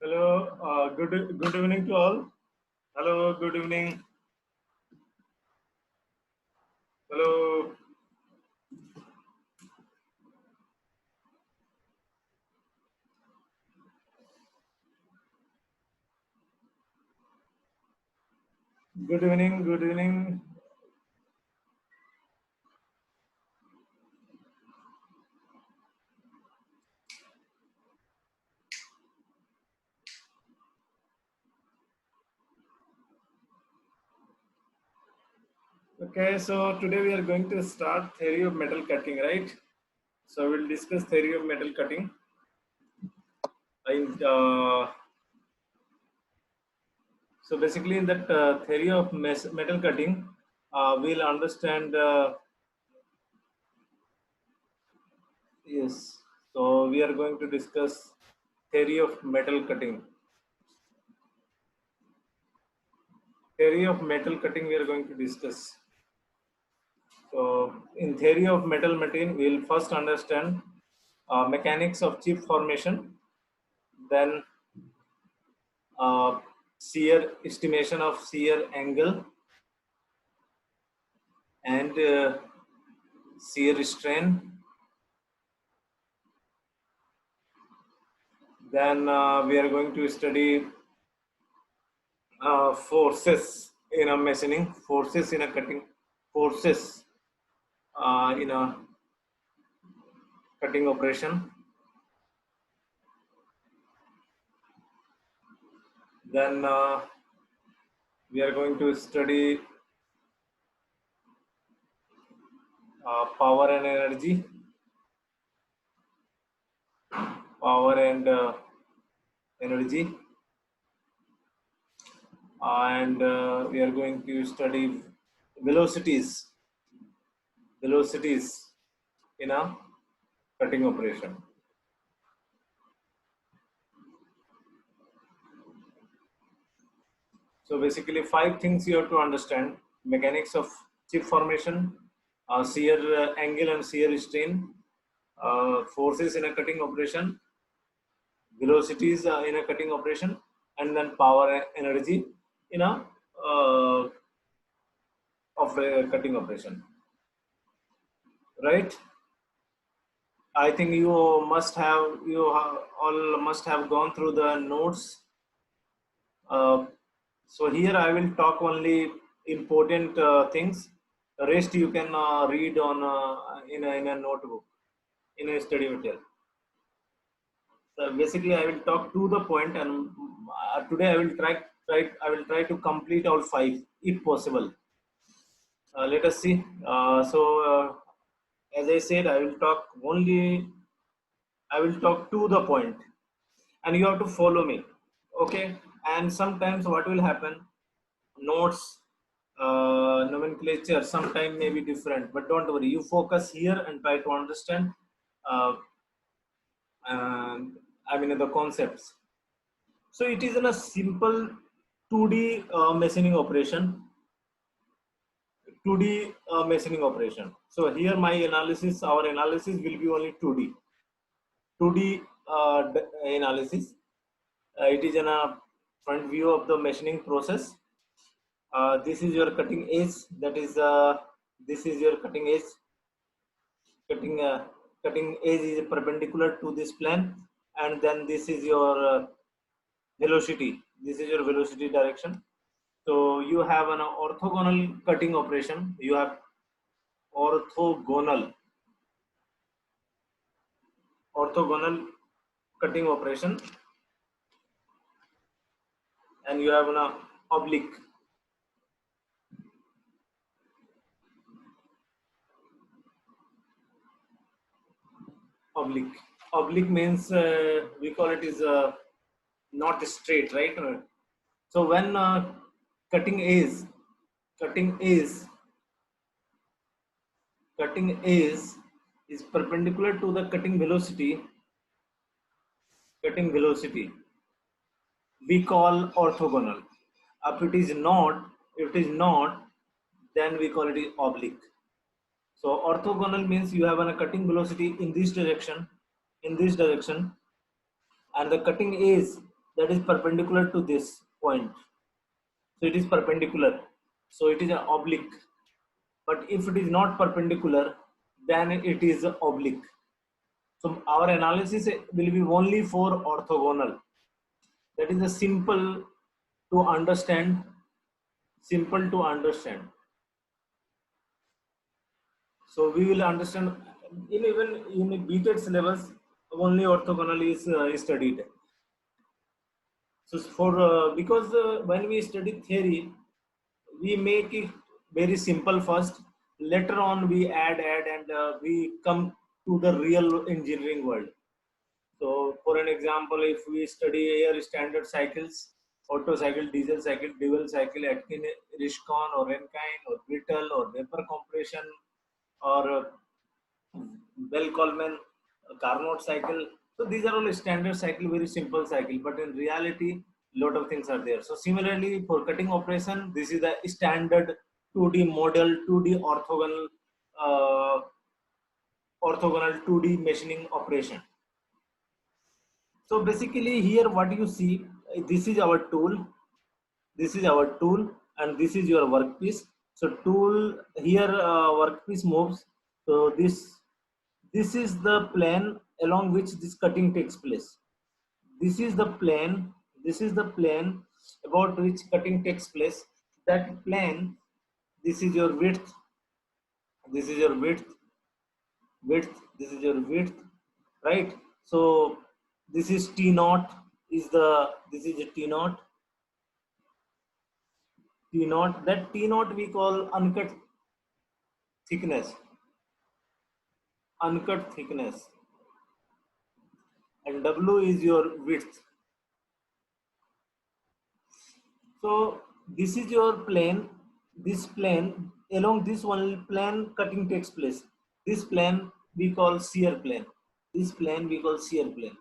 Hello, good evening to all. Hello, good evening. Hello, good evening, good evening. Okay, so today we are going to start theory of metal cutting, right? So we'll discuss theory of metal cutting. In, so basically, in that theory of metal cutting, we'll understand. Yes. So we are going to discuss theory of metal cutting. Theory of metal cutting. We are going to discuss. So, in theory of metal material, we will first understand mechanics of chip formation, then uh, shear estimation of shear angle and shear strain. Then we are going to study forces in a machining, forces in a cutting, forces in a cutting operation. Then we are going to study power and energy, power and energy, and we are going to study velocities, velocities in a cutting operation. So basically, five things you have to understand: mechanics of chip formation, shear angle and shear strain, forces in a cutting operation, velocities in a cutting operation, and then power and energy in a uh, of a cutting operation. Right? I think all must have gone through the notes. Uh, so here I will talk only important things. The rest you can read on in a notebook, in a study material. So basically, I will talk to the point, and today I will try to complete all five if possible. Let us see. As I said, I will talk to the point, and you have to follow me. Okay. And sometimes what will happen, notes nomenclature sometimes may be different, but don't worry, you focus here and try to understand uh, I mean the concepts. So it is in a simple 2D machining operation, 2D machining operation. So here my analysis, our analysis will be only 2D, 2D analysis. It is in a front view of the machining process. This is your cutting edge. This is your cutting edge. Cutting cutting edge is perpendicular to this plane, and then this is your velocity. This is your velocity direction. So you have an orthogonal cutting operation. You have orthogonal orthogonal cutting operation, and you have an oblique. Oblique. Oblique means we call it is not straight, right? So when cutting is cutting is cutting is perpendicular to the cutting velocity, we call orthogonal. If it is not, then we call it oblique. So orthogonal means you have a cutting velocity in this direction, and the that is perpendicular to this point. So it is perpendicular. So it is an oblique. But if it is not perpendicular, then it is oblique. So our analysis will be only for orthogonal. That is a simple to understand. Simple to understand. So we will understand in even in BTEC syllabus only orthogonal is studied. So for because when we study theory, we make it very simple first. Later on, we add, and we come to the real engineering world. So, for an example, if we study air standard cycles, Otto cycle, diesel cycle, dual cycle, Atkin, Rishcon, or Rankine, or Brittle, or vapor compression, or Bell-Coleman, Carnot cycle. So these are all standard cycle, very simple cycle. But in reality, lot of things are there. So similarly, for cutting operation, this is the standard 2D model, 2D uh, orthogonal 2D machining operation. So basically here what you see, this is our tool, this is our tool, and this is your workpiece. So tool here workpiece moves. So this is the plane along which this cutting takes place. This is the plane. This is the plane about which cutting takes place. That plane. This is your width. This is your width. Width. This is your width. Right. So this is T naught. Is the this is a T naught. T naught. That T naught we call uncut thickness. Uncut thickness. And W is your width. So this is your plane. This plane, along this one plane cutting takes place. This plane we call shear plane. This plane we call shear plane.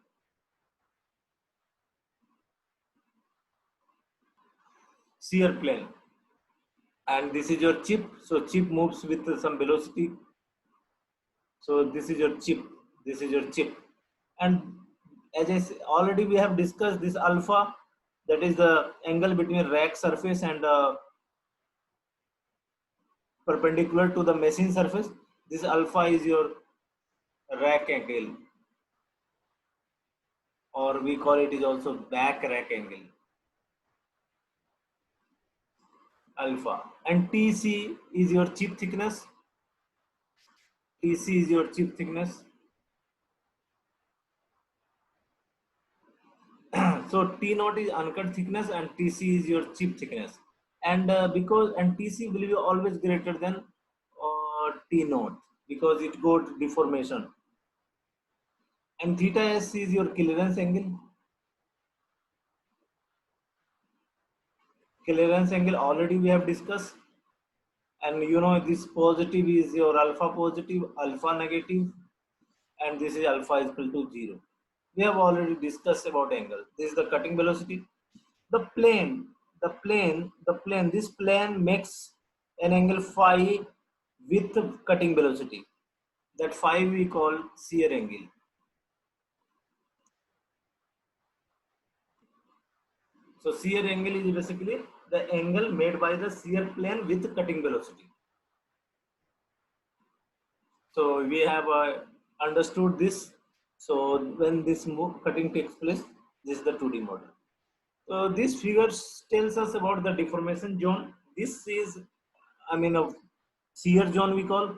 Shear plane. And this is your chip. So chip moves with some velocity. So this is your chip. This is your chip. And as already we have discussed this alpha, that is the angle between rack surface and perpendicular to the machine surface. This alpha is your rack angle, or we call it is also back rack angle, alpha. And TC is your chip thickness. TC is your chip thickness. So T naught is uncut thickness and TC is your chip thickness. And because and TC will be always greater than T naught because it got deformation. And theta S is your clearance angle. Clearance angle already we have discussed. And you know this positive is your alpha positive, alpha negative, and this is alpha is equal to 0. We have already discussed about angle. This is the cutting velocity. This plane makes an angle phi with cutting velocity. That phi we call shear angle. So shear angle is basically the angle made by the shear plane with cutting velocity. So we have understood this. So when this cutting takes place, this is the 2D model. So this figure tells us about the deformation zone. This is, I mean, a shear zone we call,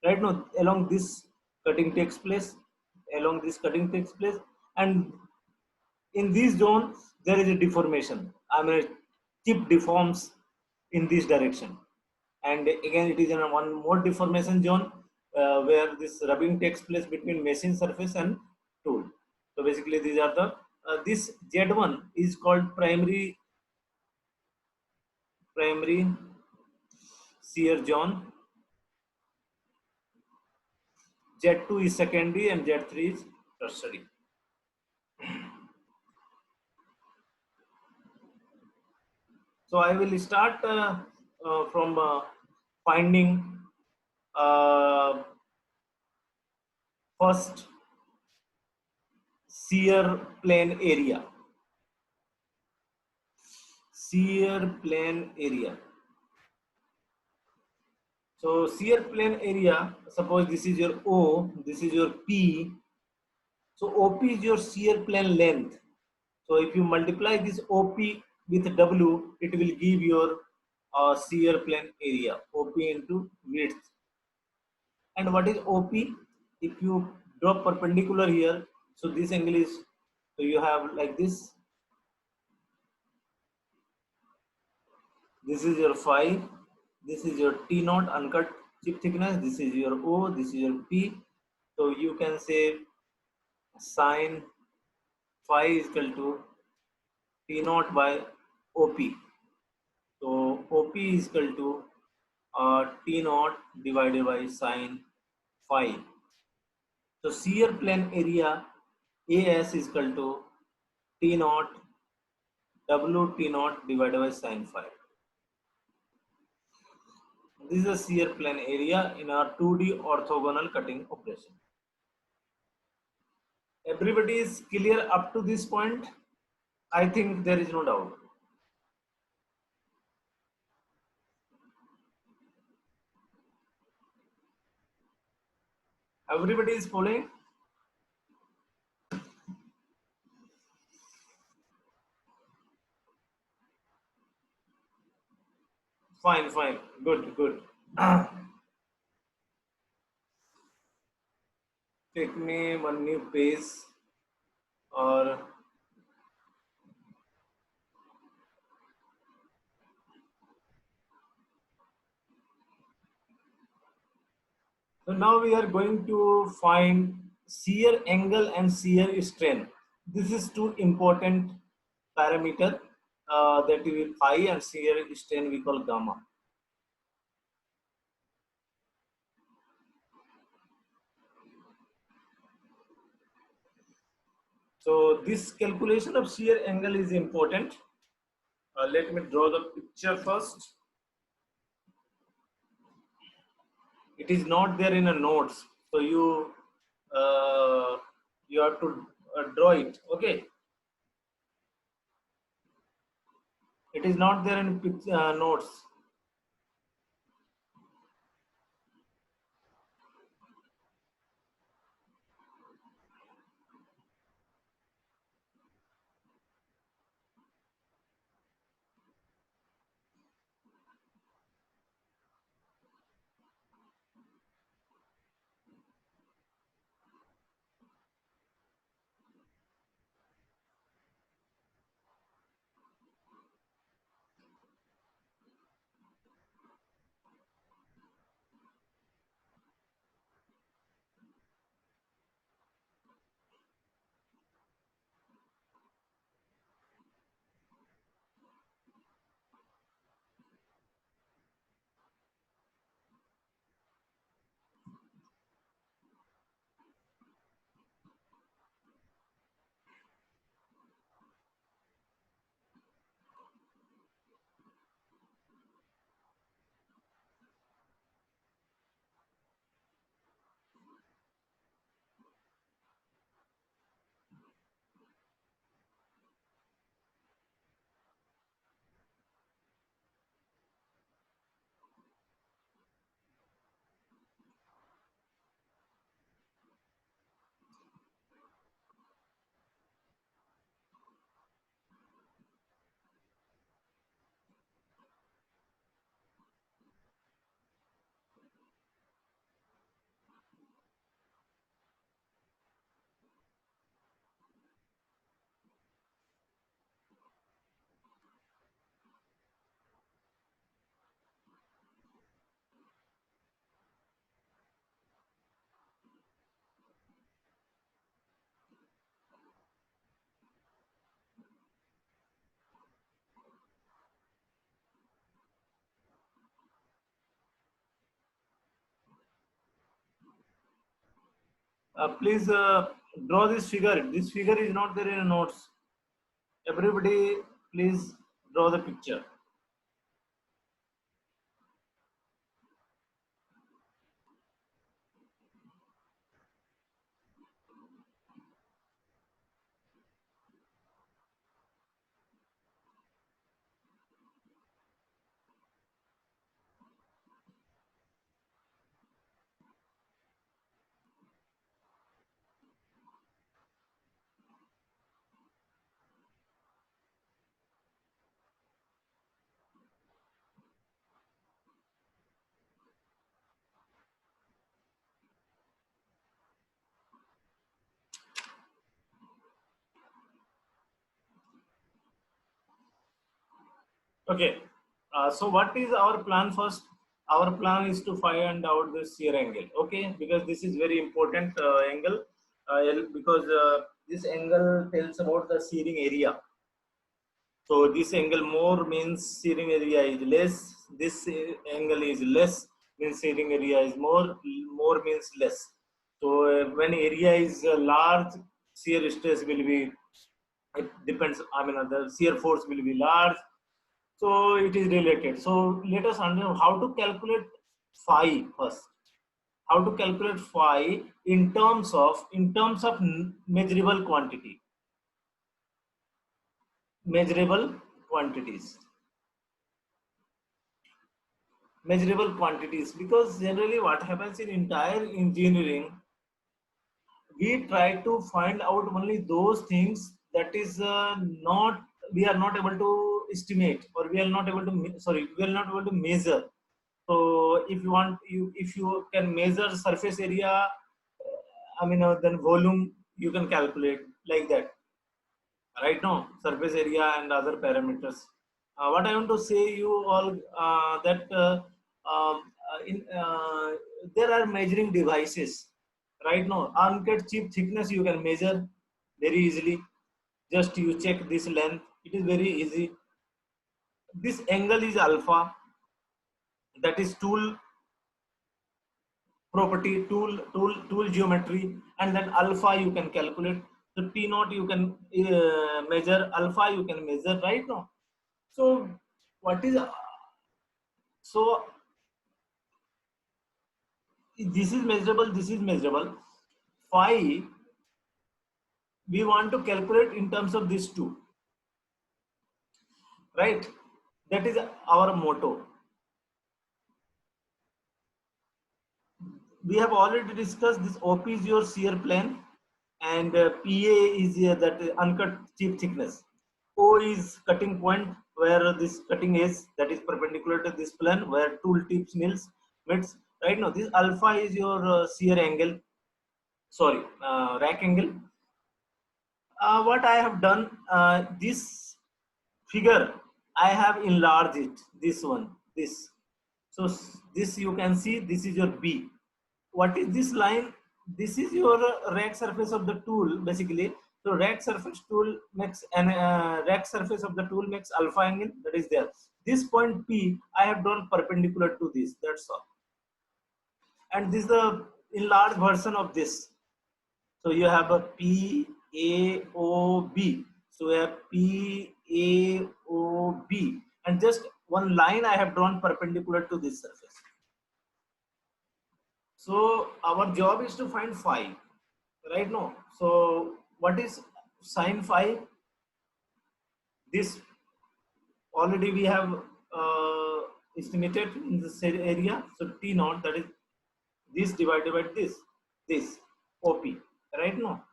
right? Now along this cutting takes place, and in this zone there is a deformation. I mean, chip deforms in this direction, and again it is in a one more deformation zone where this rubbing takes place between machine surface and tool. So basically these are the this Z1 is called primary shear zone, Z2 is secondary, and Z3 is tertiary. So I will start from finding first shear plane area. shear plane area. So shear plane area, suppose this is your O, this is your P. So OP is your shear plane length. So if you multiply this OP with W, it will give your shear plane area, OP into width. And what is OP? If you draw perpendicular here, so this angle is, so you have like this. This is your phi. This is your T naught uncut chip thickness. This is your O. This is your P. So you can say sine phi is equal to T naught by OP. So OP is equal to T naught divided by sine phi. So shear plane area AS is equal to T naught W T naught divided by sine phi. This is a shear plane area in our 2D orthogonal cutting operation. Everybody is clear up to this point? I think there is no doubt. Everybody is following? Fine, fine. Good, good. Take me one new page or so now we are going to find shear angle and shear strain. This is two important parameter that we will phi and shear strain we call gamma. So this calculation of shear angle is important. Let me draw the picture first. It is not there in a notes, so you have to draw it. Okay, it is not there in notes. Please draw this figure. This figure is not there in notes. Everybody, please draw the picture. Okay. So what is our plan first? Our plan is to find out the shear angle. Okay, because this is very important angle. Because this angle tells about the shearing area. So this angle more means shearing area is less. This angle is less means shearing area is more. More means less. So when area is large, shear stress will be. It depends. I mean, the shear force will be large. So it is related. So let us understand how to calculate phi first. How to calculate phi in terms of measurable quantity, measurable quantities. Measurable quantities, because generally what happens in entire engineering, we try to find out only those things that is not, we are not able to estimate, or we are not able to we are not able to measure. So if you want, if you can measure surface area, then volume you can calculate like that, right? Now surface area and other parameters. What I want to say you all, that um, in there are measuring devices right now. Uncut chip thickness you can measure very easily. Just you check this length, it is very easy. This angle is alpha, that is tool property, tool geometry, and then alpha you can calculate. So t naught you can measure, alpha you can measure, right? Now so what is so this is measurable, this is measurable. Phi we want to calculate in terms of these two, right? That is our motto. We have already discussed this. OP is your shear plane, and PA is that uncut chip thickness. O is cutting point, where this cutting edge that is perpendicular to this plane where tool tips meets. Right now, this alpha is your shear angle. Sorry, rack angle. What I have done, this figure, I have enlarged it. This one, this. So this you can see. This is your B. What is this line? This is your rack surface of the tool, basically. So rack surface tool makes an rack surface of the tool makes alpha angle, that is there. This point P I have drawn perpendicular to this. That's all. And this is the enlarged version of this. So you have a P A O B. So we have P A O B, and just one line I have drawn perpendicular to this surface. So our job is to find phi, right? Now, so what is sine phi? This already we have estimated in this area. So T naught, that is this divided by this OP, right? Now,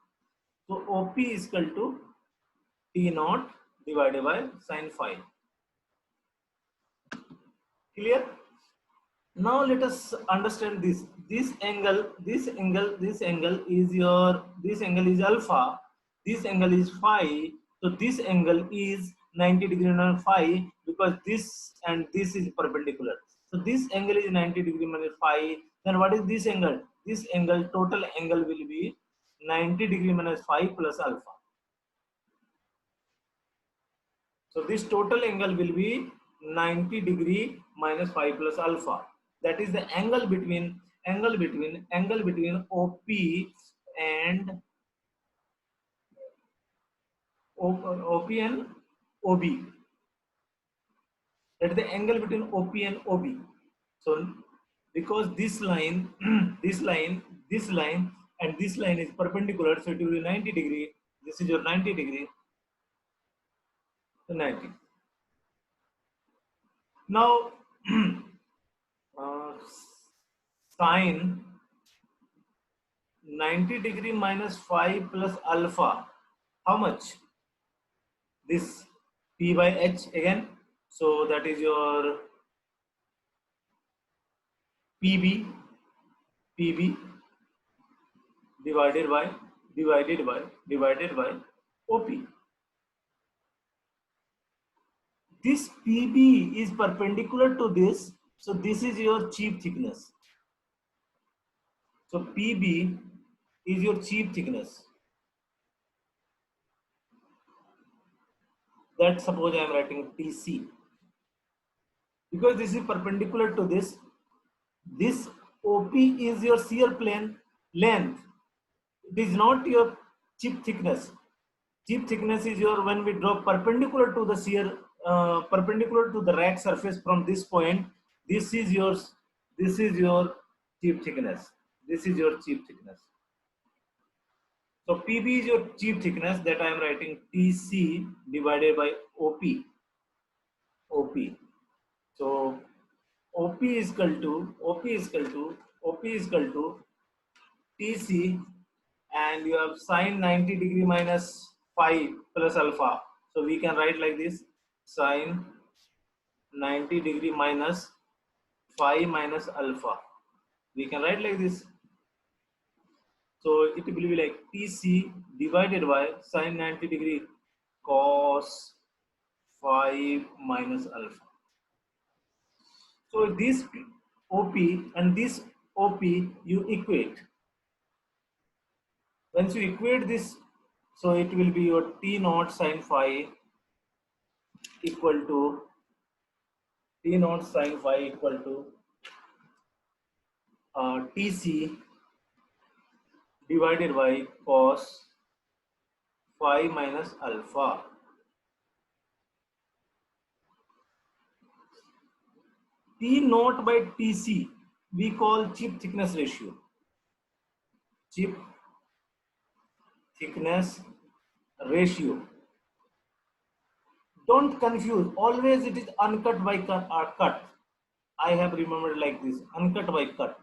so OP is equal to T naught divided by sine phi. Clear? Now let us understand this. This angle is your, this angle is alpha, this angle is phi. So this angle is 90 degree minus phi, because this and this is perpendicular. So this angle is 90 degree minus phi. Then what is this angle? This angle, total angle will be 90 degree minus phi plus alpha. So this total angle will be 90 degree minus phi plus alpha. That is the angle between OP and OP and OB. That is the angle between OP and OB. So because this line, this line, and this line is perpendicular, so it will be 90 degree. This is your 90 degree to 90. Now sine 90 degree minus phi plus alpha, how much? This P by H again. So that is your PB divided by OP. This PB is perpendicular to this, so this is your chip thickness. So PB is your chip thickness. That suppose I am writing TC, because this is perpendicular to this. This OP is your shear plane length. It is not your chip thickness. Chip thickness is your when we draw perpendicular to the shear, perpendicular to the rack surface from this point. This is yours. This is your chip thickness. This is your chip thickness. So PB is your chip thickness, that I am writing TC divided by OP. OP. So OP is equal to TC, and you have sine 90 degree minus phi plus alpha. So we can write like this: sine 90 degree minus phi minus alpha. We can write like this. So it will be like TC divided by sine 90 degree cos phi minus alpha. So this OP and this OP you equate. Once you equate this, so it will be your T naught sine phi equal to T naught sine phi equal to TC divided by cos phi minus alpha. T naught by TC we call chip thickness ratio. Chip thickness ratio. Don't confuse. Always it is uncut by cut. I have remembered like this: uncut by cut.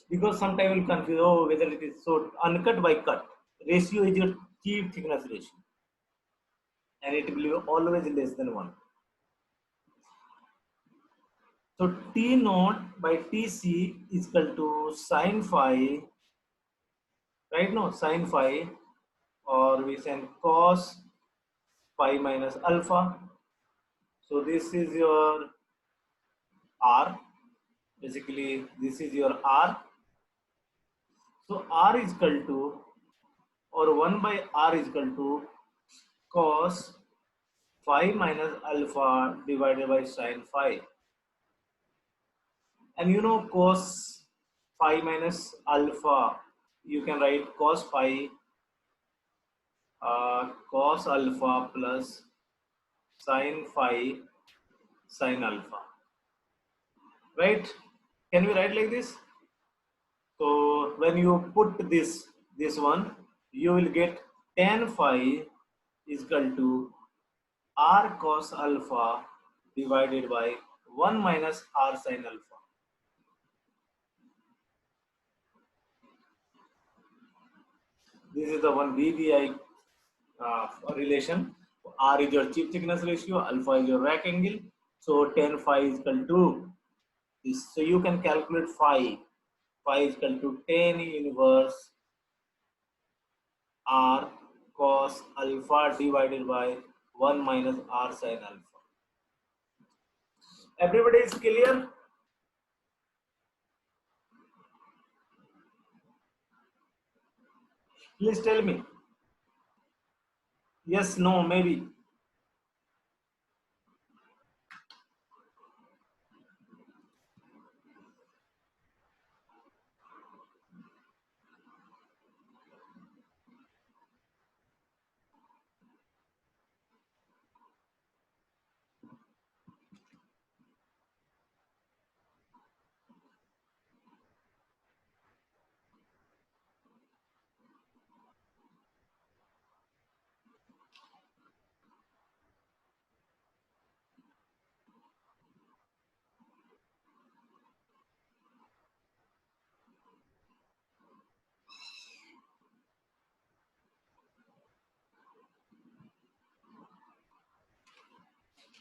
Because sometimes will confuse, oh, whether it is so uncut by cut. Ratio is your chip thickness ratio, and it will be always less than 1. So T naught by TC is equal to sine phi, right? No, sine phi, or we send cos phi minus alpha. So this is your R. Basically, this is your R. So R is equal to, or 1 by R is equal to cos phi minus alpha divided by sine phi. And you know cos phi minus alpha, you can write cos phi cos alpha plus sine phi sine alpha. Right? Can we write like this? So when you put this one, you will get tan phi is equal to r cos alpha divided by 1 minus r sin alpha. This is the one BBI relation. R is your chip thickness ratio, alpha is your rack angle. So tan phi is equal to this. So you can calculate phi. Phi is equal to tan inverse R cos alpha divided by 1 minus R sin alpha. Everybody is clear? Please tell me. Yes, no, maybe.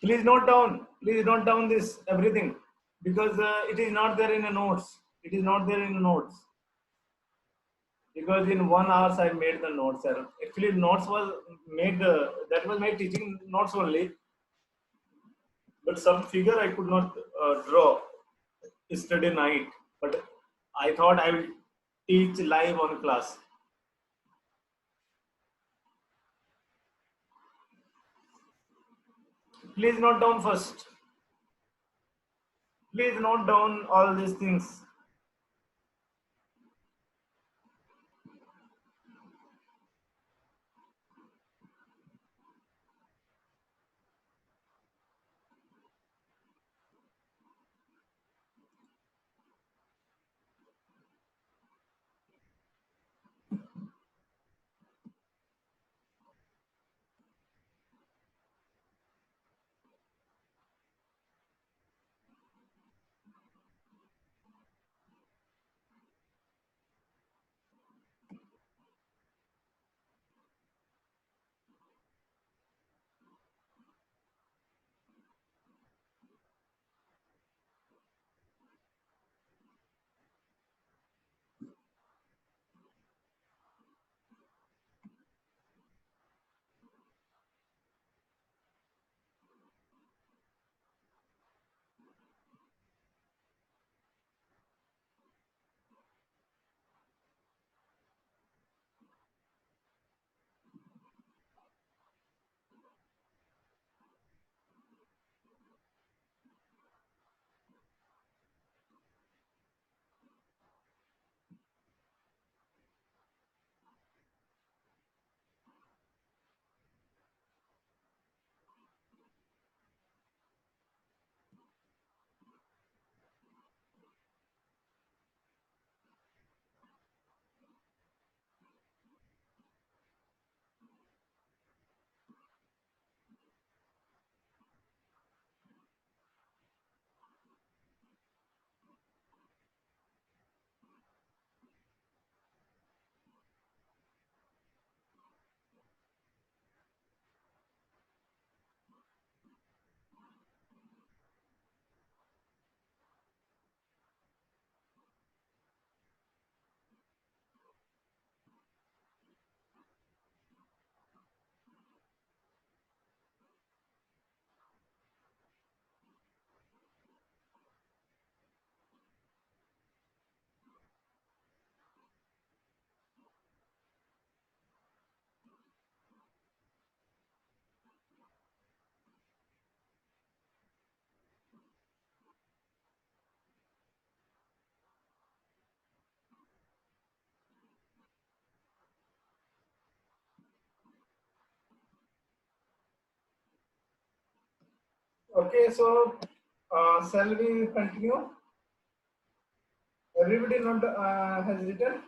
Please note down this everything, because it is not there in the notes. It is not there in the notes. Because in 1 hour I made the notes. Actually, notes was made. That was my teaching notes only. but some figure I could not draw yesterday night. But I thought I will teach live on class. Please note down first. Please note down all these things. Okay, so shall we continue? Everybody not has written.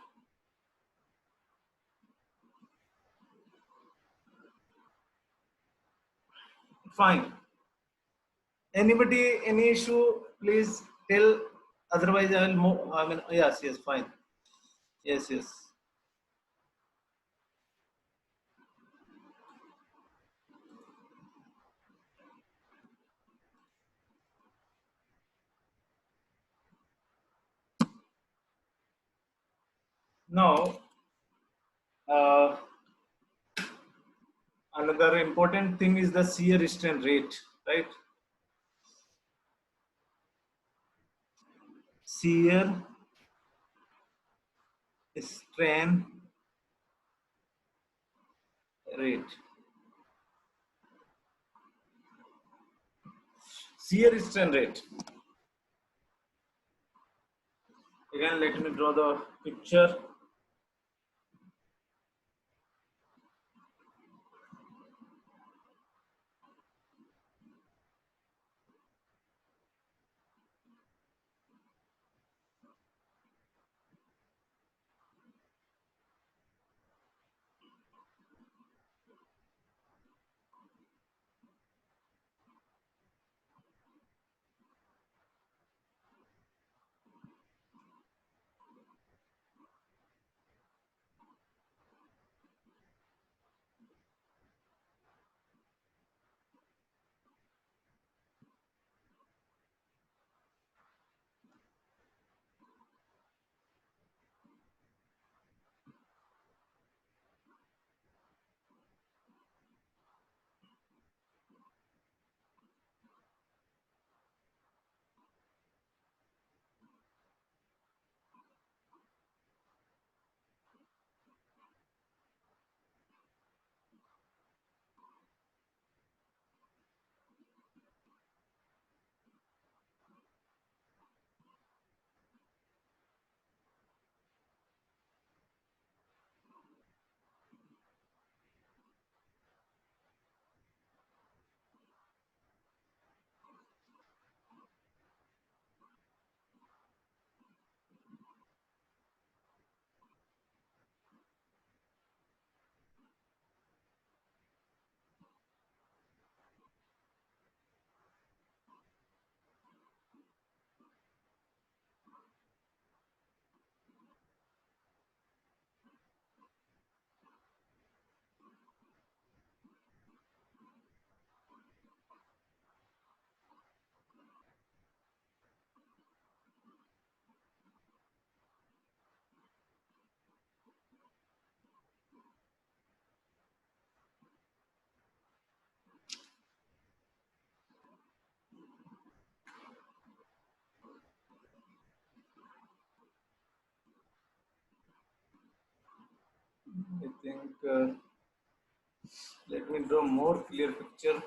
Fine. Anybody, any issue? Please tell. Otherwise, I will move. I mean, yes, yes, fine. Yes, yes. Now, uh, another important thing is the shear strain rate, right? Shear strain rate. Shear strain rate. Again, let me draw the picture. I think let me draw more clear picture.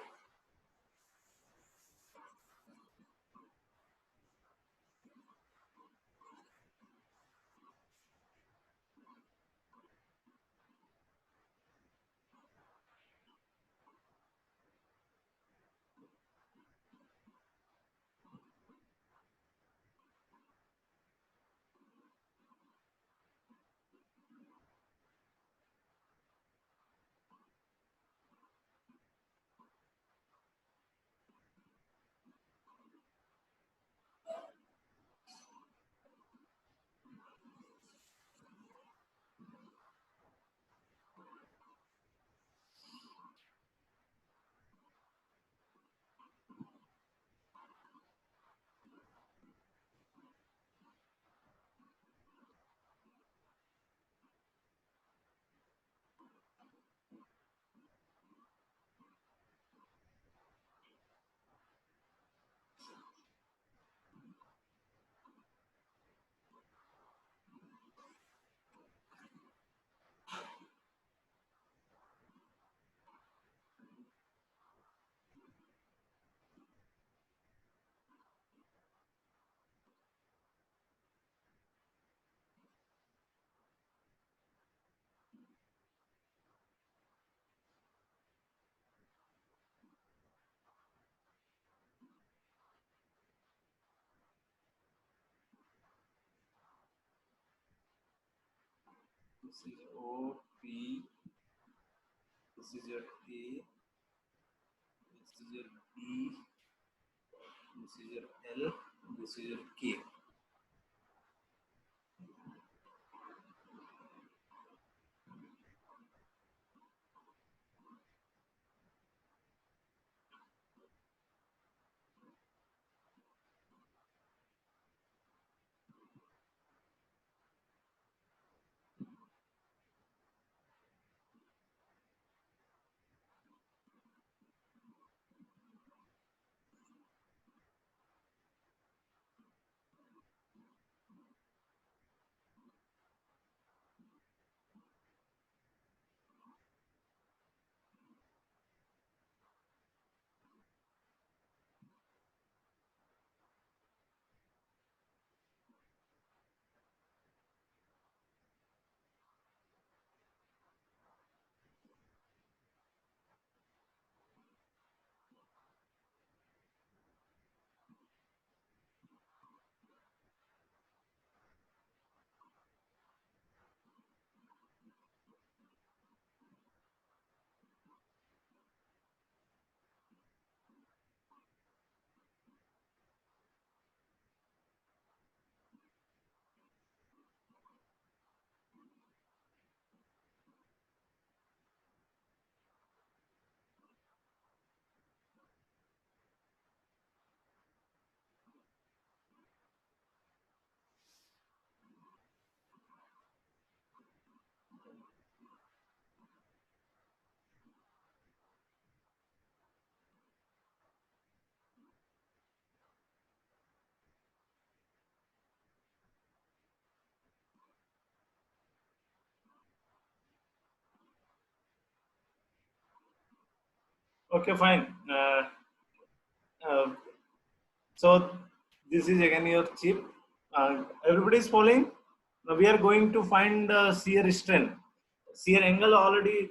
This is O P. This is your A. This is your B. This is your L. This is your K. Okay, fine. Uh, so this is again your chip. Everybody is following. Now we are going to find shear strength. Shear angle already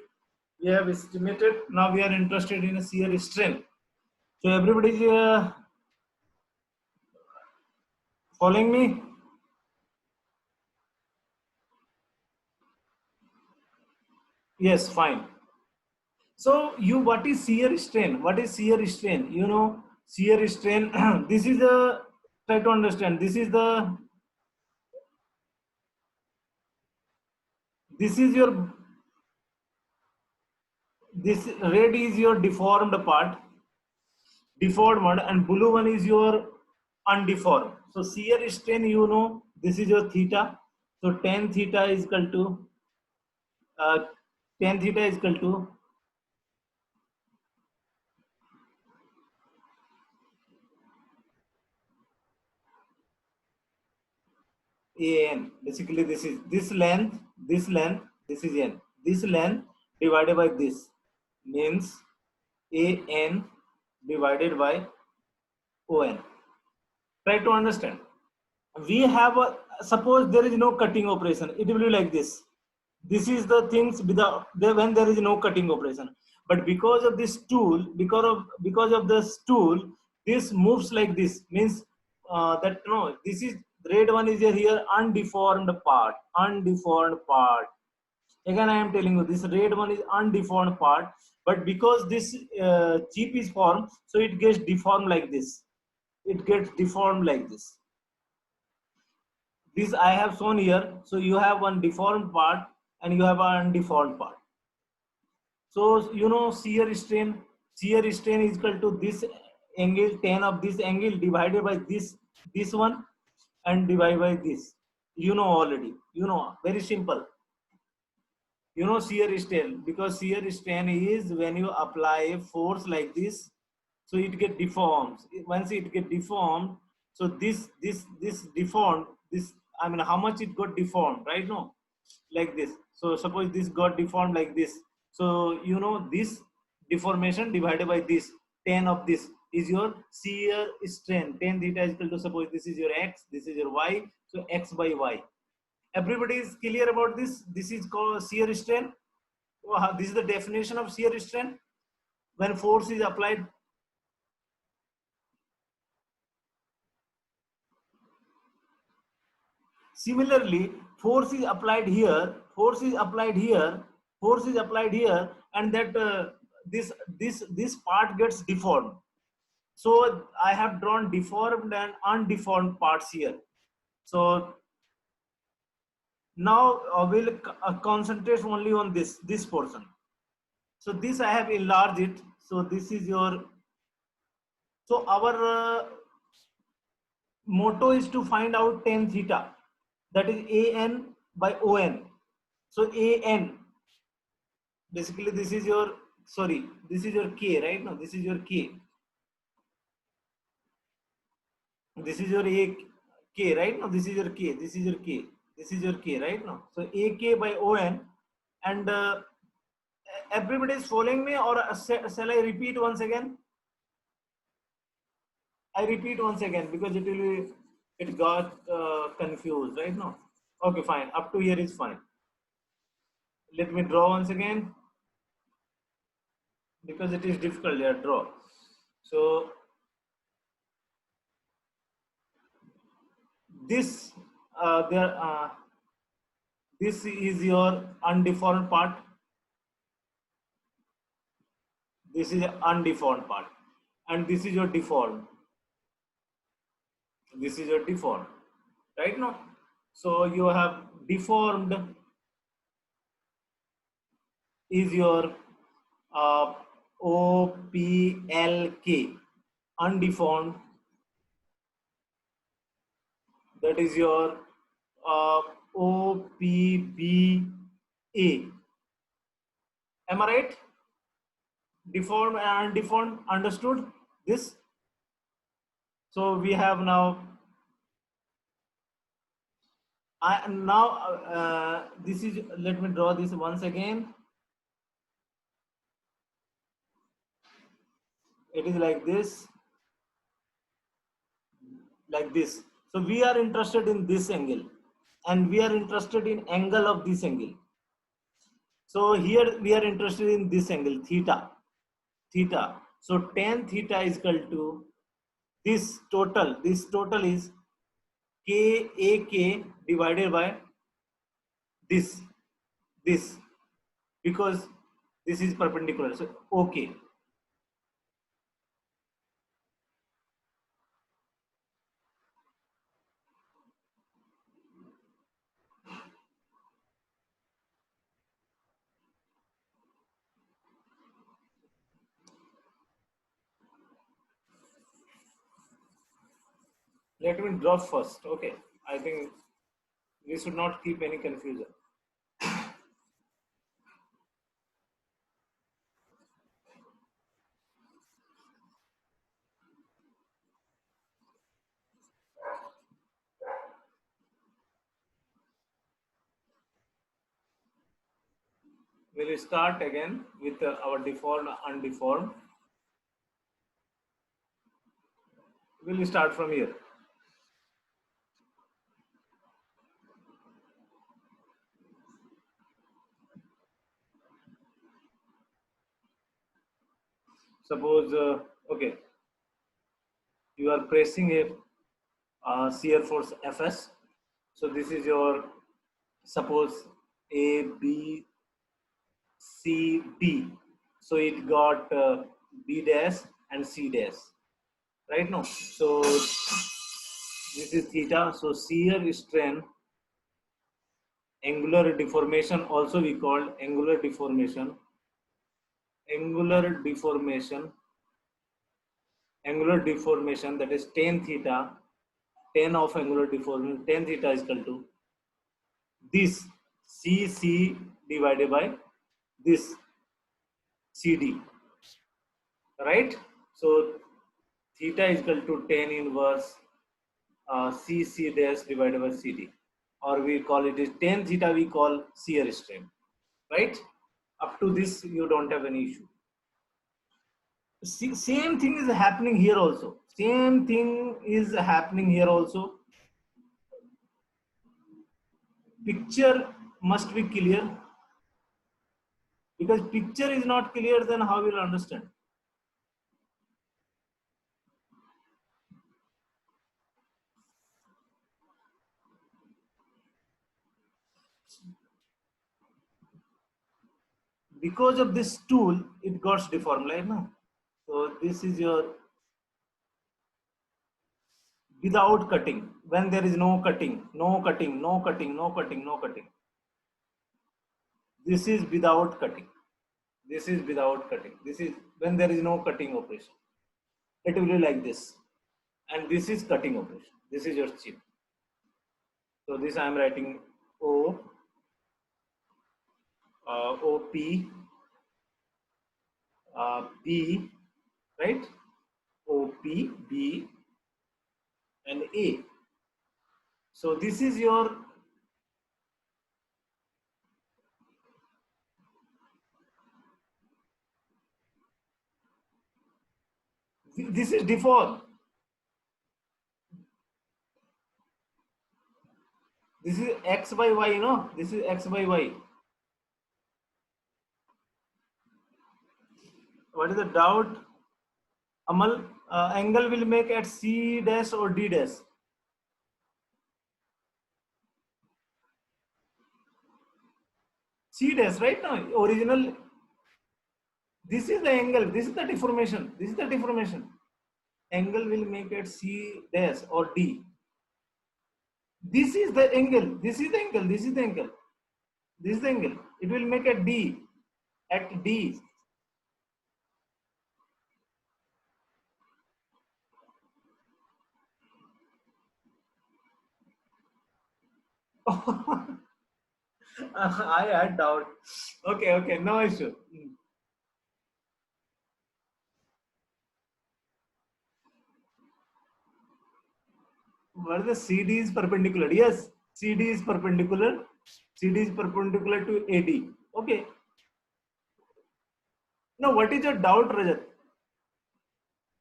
we have estimated. Now we are interested in a shear strength. So everybody is following me. Yes, fine. So you, what is shear strain? What is shear strain? You know, shear strain. This is a, try to understand. This is your, this red is your deformed part, deformed one, and blue one is your undeformed. So shear strain, you know, this is your theta. So tan theta is equal to uh, tan theta is equal to an. Basically, this is this length, this is n. this length divided by this means AN divided by ON. Try to understand. We have a, suppose there is no cutting operation, it will be like this. This is the things without when there is no cutting operation. But because of this tool, because of this tool, this moves like this. Means that no, this is red one is here undeformed part, undeformed part. Again, I am telling you this red one is undeformed part, but because this chip is formed, so it gets deformed like this. It gets deformed like this. This I have shown here. So you have one deformed part and you have an undeformed part. So you know shear strain is equal to this angle tan of this angle divided by this one and divided by this. You know already. You know, very simple. You know shear strain, because shear strain is when you apply force like this, so it get deformed. Once it get deformed, so this deformed, this, I mean, how much it got deformed, right? No, like this. So suppose this got deformed like this, so you know this deformation divided by this tan of this is your shear strain. Tan theta is equal to, suppose this is your x, this is your y, so x by y. Everybody is clear about this? This is called shear strain. This is the definition of shear strain. When force is applied, similarly, force is applied here, force is applied here, force is applied here, and that this part gets deformed. So I have drawn deformed and undeformed parts here. So now we'll concentrate only on this portion. So this I have enlarged it. So this is your, so our motto is to find out tan theta, that is AN by ON. So AN, basically this is your, sorry, this is your K, right? No, this is your K. This is your A K, right? No, this is your K. This is your K. This is your K, right? No. So AK by ON, and everybody is following me, or shall I repeat once again? I repeat once again because it will be, it got confused, right? No. Okay, fine. Up to here is fine. Let me draw once again because it is difficult here. Draw. So this there this is your undeformed part. This is undeformed part, and this is your deformed. This is your deformed, right? Now, so you have deformed is your uh, OPLK, undeformed, that is your uh, OPBA. Am I right? Deformed and undeformed, understood this? So we have now, I now this is, let me draw this once again. It is like this, like this. So we are interested in this angle, and we are interested in angle of this angle. So here we are interested in this angle, theta, theta. So tan theta is equal to this total. This total is KAK divided by this, this, because this is perpendicular. So okay. Let me draw first. Okay. I think we should not keep any confusion. We'll start again with our deformed, undeformed. We'll start from here. Suppose, okay, you are pressing a shear force Fs. So this is your, suppose A, B, C, D. So it got B dash and C dash, right now. So this is theta. So shear strain, angular deformation, also we call angular deformation, angular deformation, angular deformation, that is tan theta, tan of angular deformation, tan theta is equal to this CC divided by this CD, right? So theta is equal to tan inverse CC dash divided by CD, or we call it is tan theta, we call shear strain, right? Up to this, you don't have any issue. See, same thing is happening here also. Same thing is happening here also. Picture must be clear, because picture is not clear, then how will understand? Because of this tool, it got deformed, right now. So this is your without cutting. When there is no cutting, no cutting, no cutting, no cutting, no cutting. This is without cutting. This is without cutting. This is when there is no cutting operation. It will be like this. And this is cutting operation. This is your chip. So this I am writing O, OP, B, right? OP, B, and A. So this is your, this is deformed. This is X by Y, you know, this is X by Y. What is the doubt? Amal, angle will make at C dash or D dash? C dash, right now, original. This is the angle, this is the deformation, this is the deformation. Angle will make at C dash or D. This is the angle, this is the angle, this is the angle, this is the angle. It will make at D, at D. I had doubt. Okay, okay, no issue. What is the CD is perpendicular? Yes, CD is perpendicular. CD is perpendicular to AD. Okay. Now, what is your doubt, Rajat?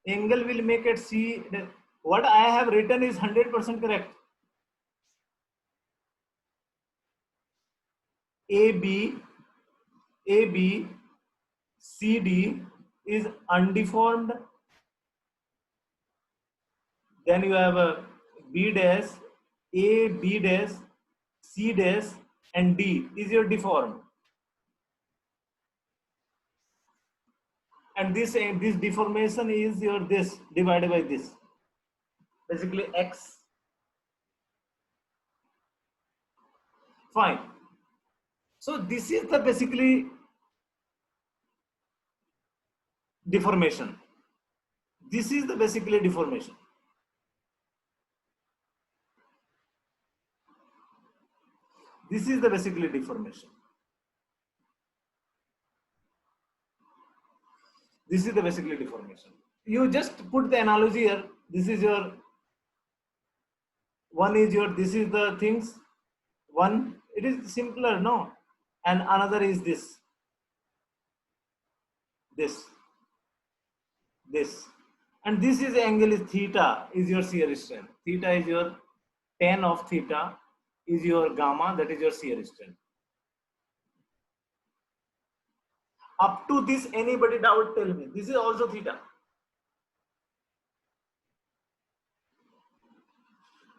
Angle will make at C. What I have written is 100% correct. AB, AB, CD is undeformed. Then you have a B dash, A, B dash, C dash, and D is your deformed. And this deformation is your this divided by this. Basically X. Fine. So this is the basically deformation. This is the basically deformation. This is the basically deformation. This is the basically deformation. You just put the analogy here. This is your one is your, this is the things. One, it is simpler, no? And another is this. this, this, and this is angle is theta is your shear strength. Theta is your tan of theta is your gamma, that is your shear strength. Up to this, anybody doubt, tell me. This is also theta.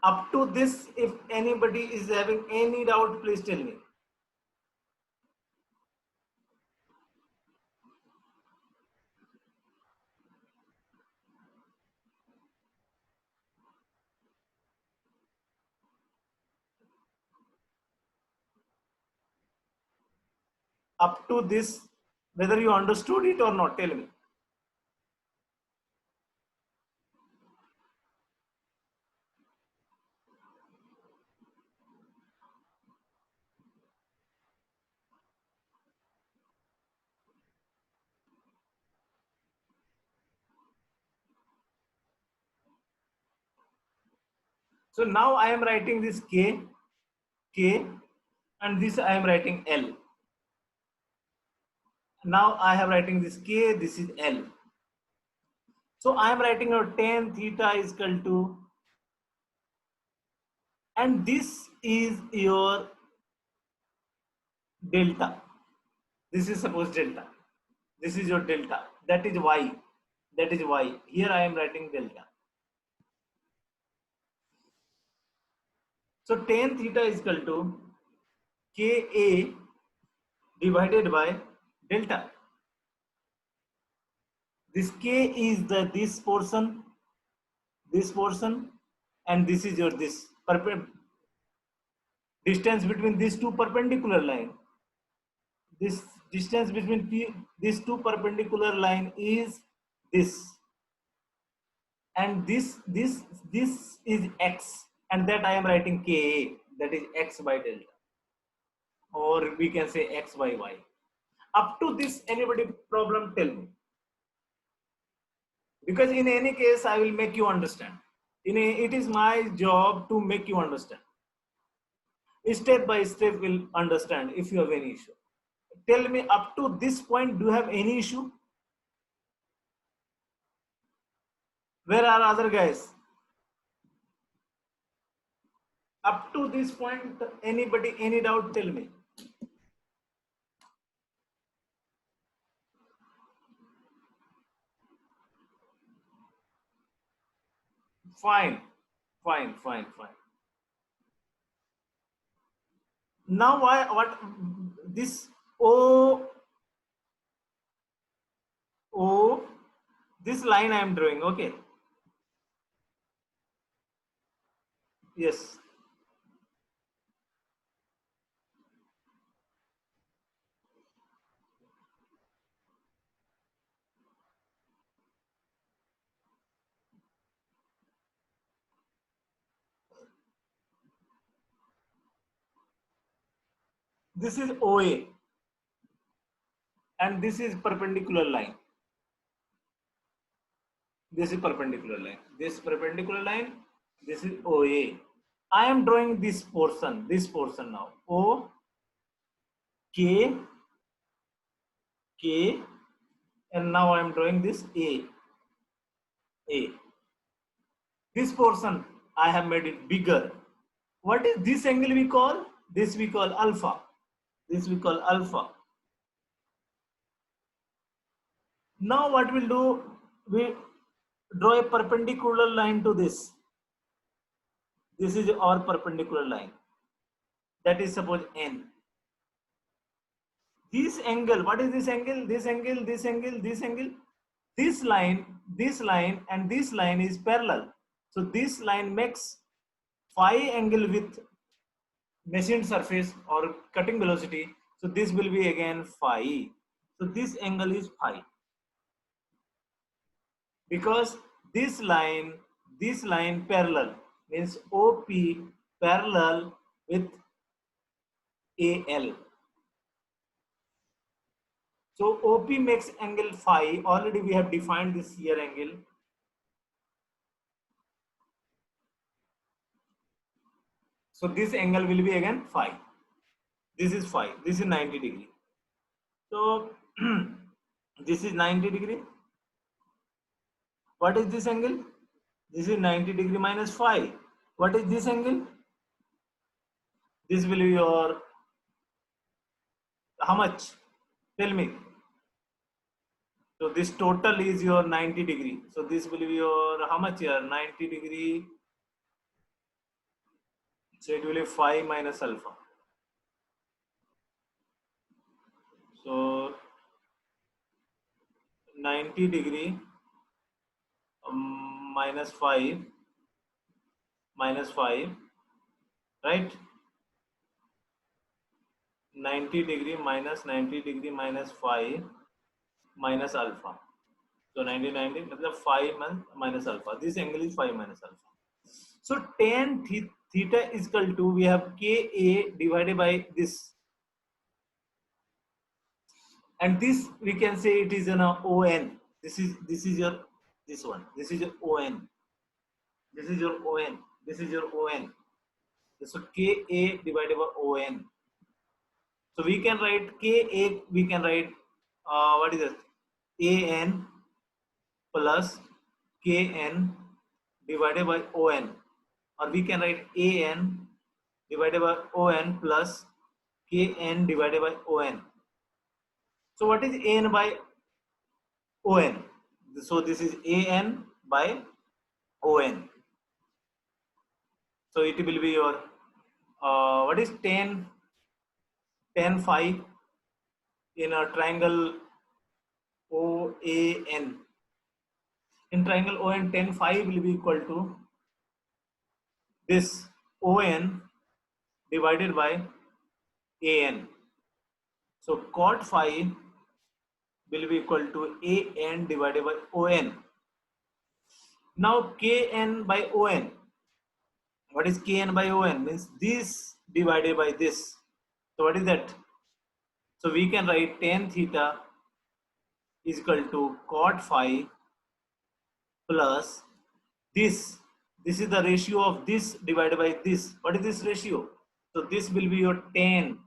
Up to this, if anybody is having any doubt, please tell me. Up to this, whether you understood it or not, tell me. So now I am writing this K, and this I am writing L. Now I am writing this K, this is L. So I am writing your tan theta is equal to, and this is your delta. This is suppose delta. This is your delta. That is Y. That is Y. Here I am writing delta. So tan theta is equal to Ka divided by delta. This K is the this portion, and this is your this distance between these two perpendicular line. This distance between these two perpendicular line is this, and this is x, and that I am writing Ka, that is x by delta, or we can say x by y. Up to this, anybody problem, tell me, because in any case I will make you understand. It is my job to make you understand. Step by step will understand. If you have any issue, tell me. Up to this point, do you have any issue? Where are other guys? Up to this point, anybody, any doubt, tell me. Fine. Now what this O, this line I am drawing, okay? Yes. This is OA, and this is perpendicular line. This is perpendicular line. This perpendicular line. This is OA. I am drawing this portion now. O, K, K, and now I am drawing this A. This portion I have made it bigger. What is this angle we call? This we call alpha. This we call alpha. Now what we'll do, we draw a perpendicular line to this. This is our perpendicular line. That is suppose N. This angle, what is this angle? This angle, this angle, this angle. This line, and this line is parallel. So this line makes phi angle with machined surface or cutting velocity. So this will be again phi. So this angle is phi. Because this line parallel means OP parallel with AL. So OP makes angle phi. Already we have defined this here angle. So this angle will be again phi. This is phi. This is 90 degree. So This is 90 degree. What is this angle? This is 90 degree minus 5. What is this angle? This will be your, how much? Tell me. So this total is your 90 degree. So this will be your, how much here? 90 degree. So it will be 5 minus alpha. So 90 degree minus 5, right? 90 degree minus 90 degree minus 5 minus alpha. So 90 90 मतलब 5 minus alpha. This angle is 5 minus alpha. So tan theta is equal to, we have Ka divided by this, and this we can say it is an On. This is your, this one. This is your On. This is your On. This is your On. So Ka divided by On. So we can write Ka. We can write what is it? An plus Kn divided by On, or we can write An divided by On plus Kn divided by On. So what is An by On? So this is An by On. So it will be your what is tan phi in a triangle OAN. In triangle ON, tan phi will be equal to this ON divided by AN. So cot phi will be equal to AN divided by ON. Now Kn by On. What is Kn by On? Means this divided by this. So what is that? So we can write tan theta is equal to cot phi plus this. This is the ratio of this divided by this. What is this ratio? So this will be your tan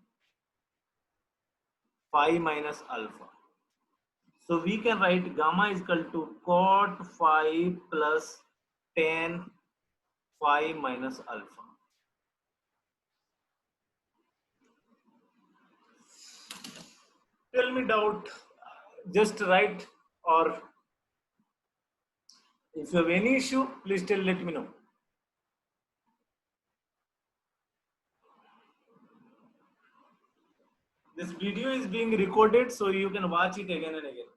phi minus alpha. So we can write gamma is equal to cot phi plus tan phi minus alpha. Tell me doubt, just write, or if you have any issue, please let me know. This video is being recorded, so you can watch it again and again.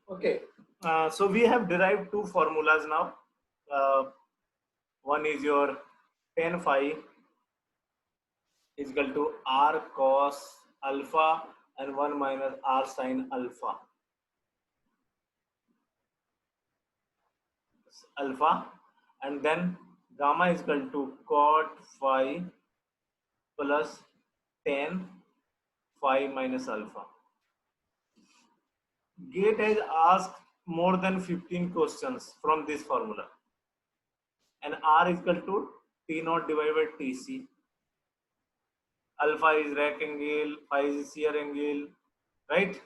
Okay, so we have derived two formulas now. One is your tan phi is equal to r cos alpha and 1 minus r sin alpha. And then gamma is equal to cot phi plus tan phi minus alpha. GATE has asked more than 15 questions from this formula, and r is equal to T naught divided by Tc. Alpha is rack angle, phi is shear angle, right?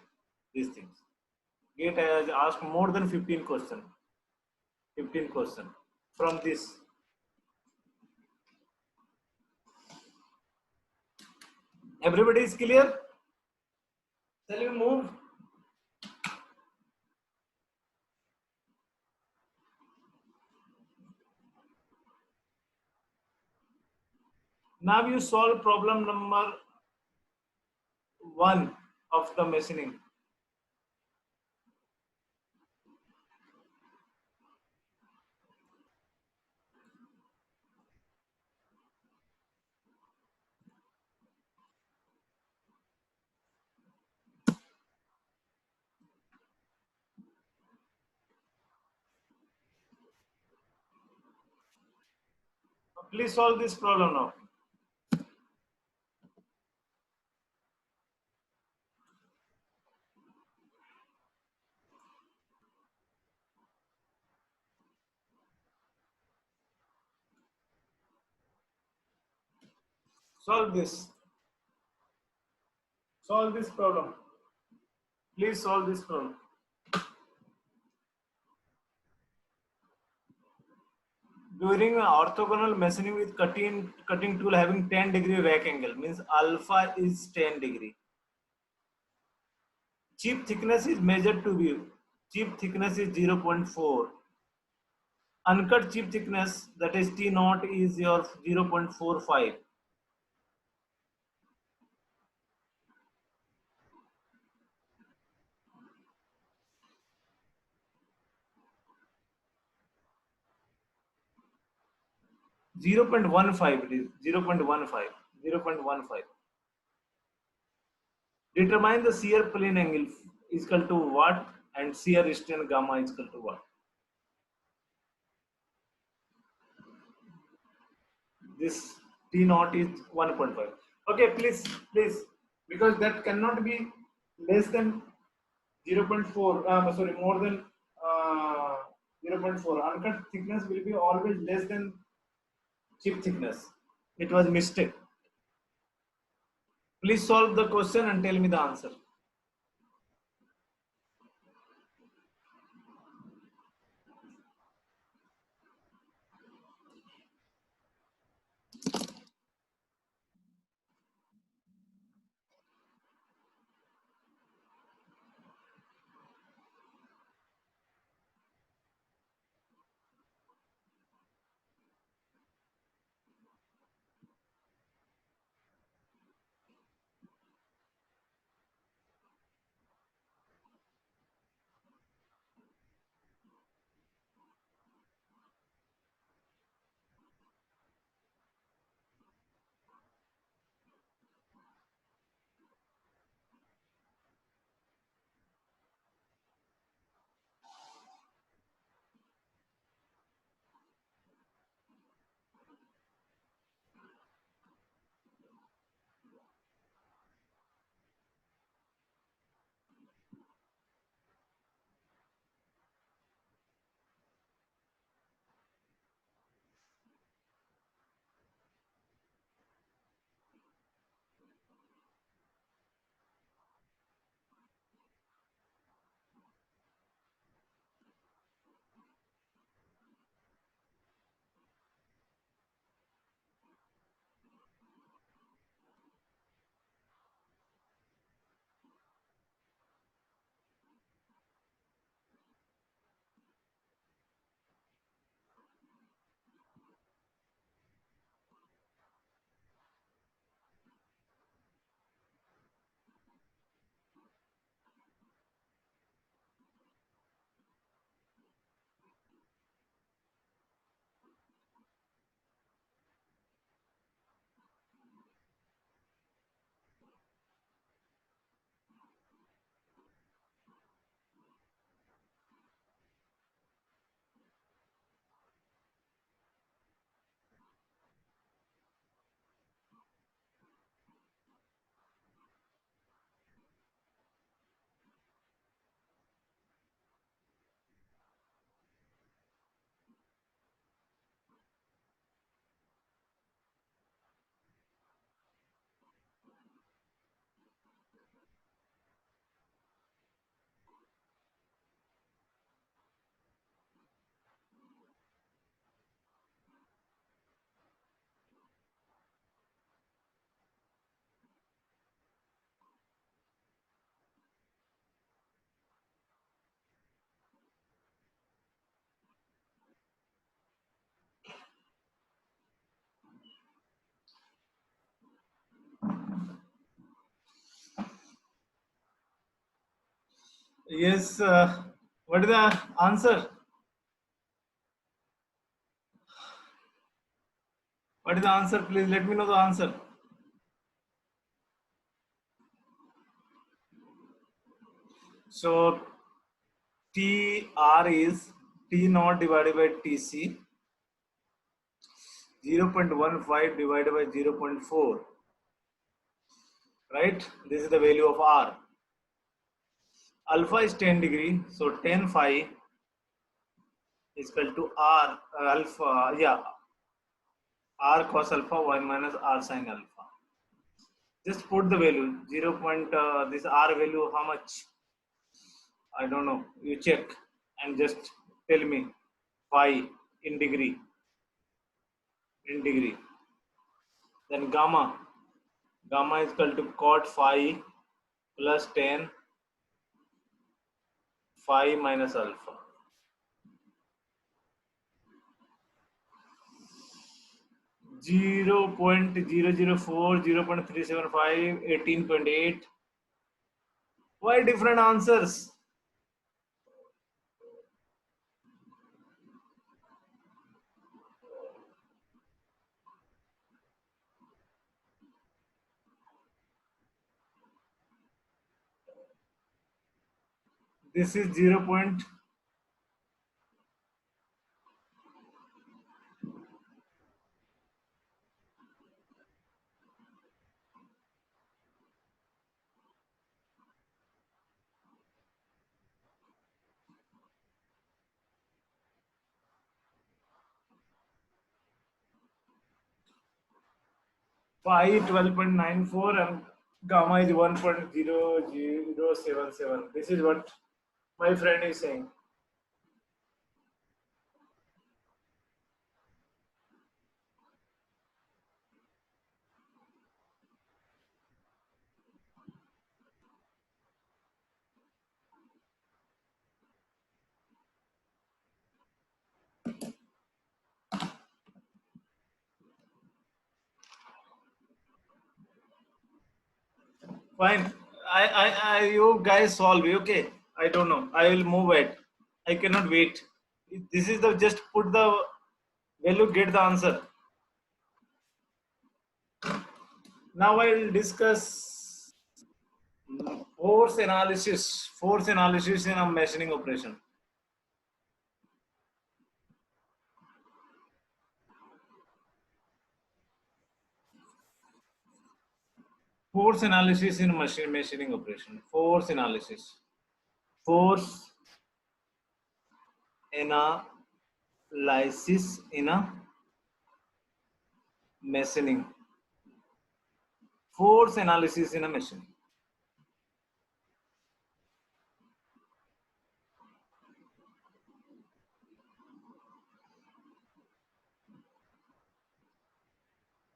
These things. GATE has asked more than 15 questions. 15 questions from this. Everybody is clear? Shall we move? Now you solve problem number one of the machining. Please solve this problem now. Solve this. Solve this problem. Please solve this problem. During orthogonal machining with cutting tool having 10-degree rack angle means alpha is 10 degree. Chip thickness is measured to be chip thickness is 0.4. Uncut chip thickness, that is T naught, is your 0.45. 0.15 it is 0.15. 0.15. Determine the shear plane angle is equal to what and shear strain gamma is equal to what. This T naught is 1.5. Okay, please, because that cannot be less than 0.4. Sorry, more than 0.4. Uncut thickness will be always less than chip thickness. It was mistake. Please solve the question and tell me the answer. Yes. What is the answer? What is the answer? Please let me know the answer. So TR is T naught divided by TC, 0.15 divided by 0.4, right? This is the value of R. Alpha is 10 degree, so 10 phi is equal to R alpha, yeah, R cos alpha 1 minus R sin alpha. Just put the value 0. This R value how much? I don't know. You check and just tell me phi in degree. In degree. Then gamma. Gamma is equal to cot phi plus 10 phi minus alpha. 0.004, 0.375, 18.8. Why different answers? This is 0.5 12.94 and gamma is 1.0077. This is what my friend is saying. Fine. You guys solve. Okay. I don't know. I will move it. I cannot wait. This is the just put the value, get the answer. Now I will discuss force analysis. Force analysis in a machining operation. Force analysis in machining operation. Force analysis. Force analysis in a machining. Force analysis in a machine.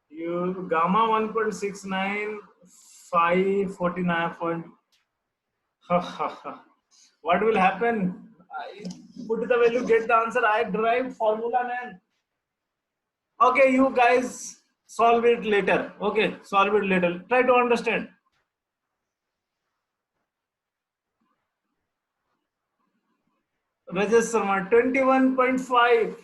You gamma 1.69, 549 point. What will happen? I put the value, get the answer. I derived formula, man. Okay, you guys solve it later. Okay, solve it later. Try to understand. Rajesh Sharma, 21.5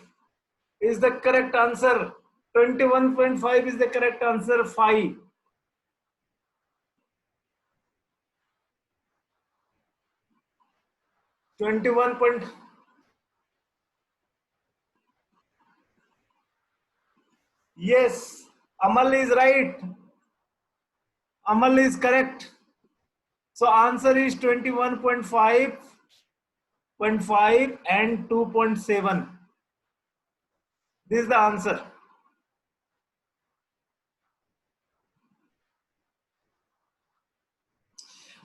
is the correct answer. 21.5 is the correct answer. 5. 21 point. Yes, Amal is right. Amal is correct. So answer is 21.5, and 2.7. This is the answer.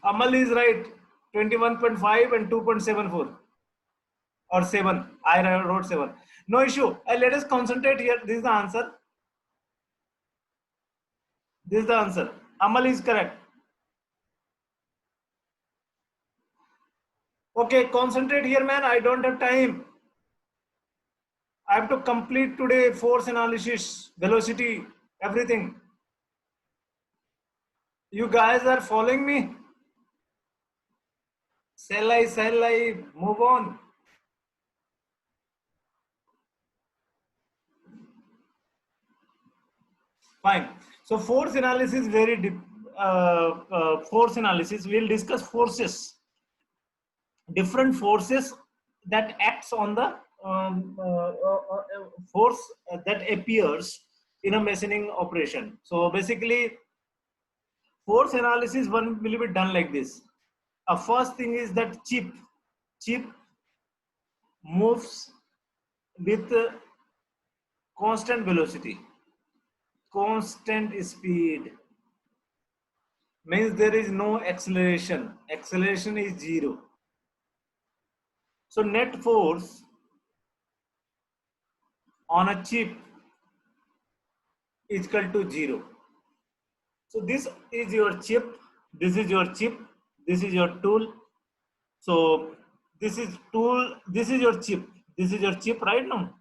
Amal is right. 21.5 and 2.74 or 7. I wrote 7. No issue. Let us concentrate here. This is the answer. This is the answer. Amal is correct. Okay, concentrate here, man. I don't have time. I have to complete today force analysis, velocity, everything. You guys are following me? Shall I move on? Fine. So force analysis very deep. Force analysis. We'll discuss forces, different forces that acts on the force that appears in a machining operation. So basically, force analysis one will be done like this. First thing is that chip moves with constant velocity, constant speed, means there is no acceleration is zero. So net force on a chip is equal to zero. So this is your chip, this is your chip, this is your tool. So this is tool, this is your chip, this is your chip right now.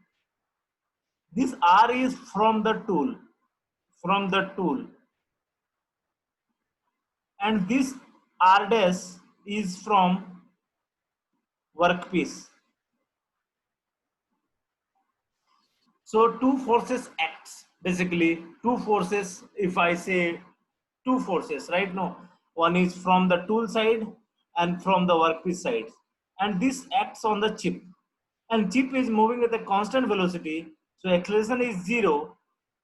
This R is from the tool, and this R dash is from workpiece. So two forces acts, basically two forces. If I say two forces right now, one is from the tool side and from the workpiece side, and this acts on the chip, and chip is moving with a constant velocity, so acceleration is zero.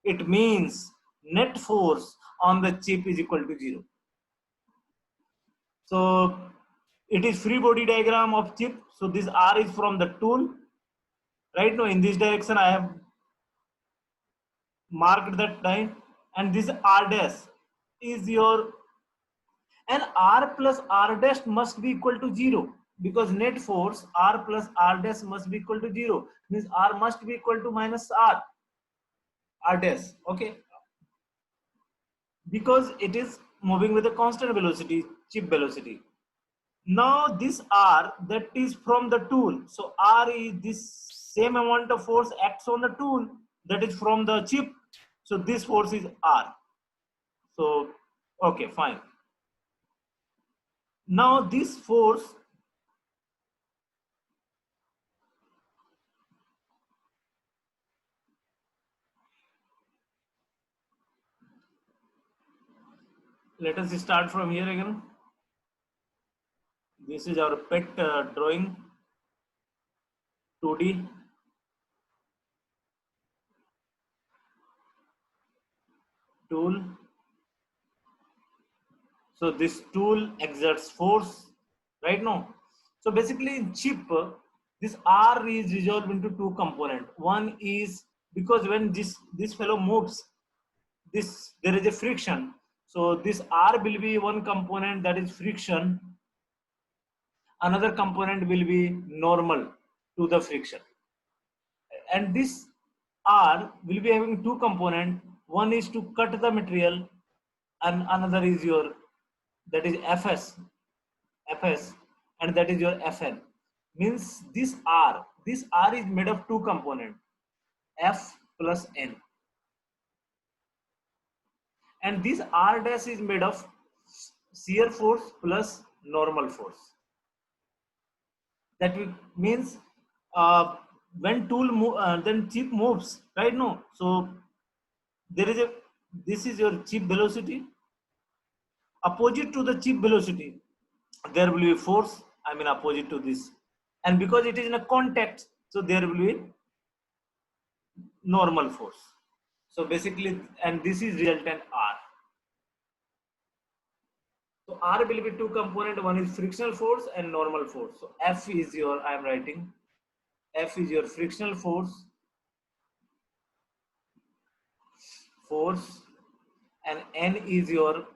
It means net force on the chip is equal to zero. So it is free body diagram of chip. So this R is from the tool. Right now in this direction I have marked that line, and this R dash is your, and R plus R dash must be equal to zero, because net force R plus R dash must be equal to zero, means R must be equal to minus R dash, okay, because it is moving with a constant velocity, chip velocity. Now this R that is from the tool, so R is this same amount of force acts on the tool that is from the chip, so this force is R. So okay, fine. Now this force, let us start from here again. This is our pet drawing, 2D. Tool. So this tool exerts force, right now. So basically in chip, this R is resolved into two components. One is because when this fellow moves, this there is a friction. So this R will be one component, that is friction. Another component will be normal to the friction. And this R will be having two components. One is to cut the material, and another is your, that is Fs, and that is your Fn. Means this R is made of two components, F plus N, and this R dash is made of shear force plus normal force. That means when then chip moves, right now. So there is a, this is your chip velocity. Opposite to the chip velocity, there will be force. I mean opposite to this, and because it is in a contact, so there will be normal force. So basically, and this is resultant R. So R will be two component. One is frictional force and normal force. So F is your, I am writing, F is your frictional force, and N is your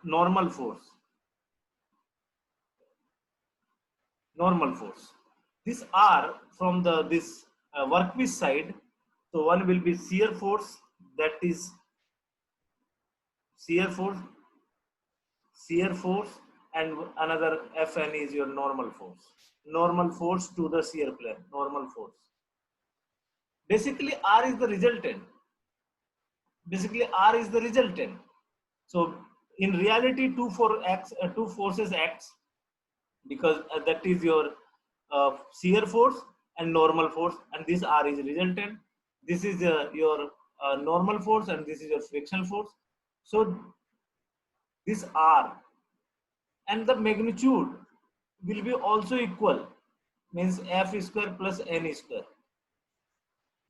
normal force. This R from the this workpiece side, so one will be shear force, that is shear force, and another Fn is your normal force to the shear plane, normal force. Basically R is the resultant. So in reality, two forces acts. because that is your shear force and normal force, and this R is resultant. This is your normal force, and this is your frictional force. So this R and the magnitude will be also equal, means F square plus N square,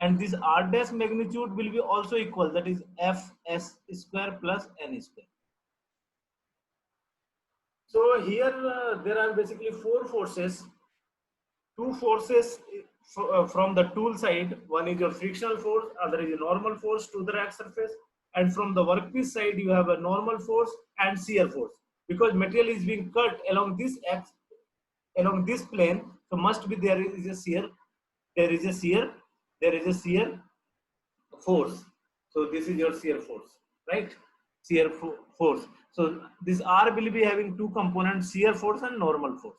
and this R dash magnitude will be also equal, that is F S square plus N square. So here there are basically four forces. Two forces from the tool side. One is your frictional force, other is a normal force to the rack surface, and from the workpiece side you have a normal force and shear force. Because material is being cut along this x, along this plane, so must be there is a shear, there is a shear, there is a shear force. So this is your shear force, right? Shear force. So this R will be having two components, shear force and normal force.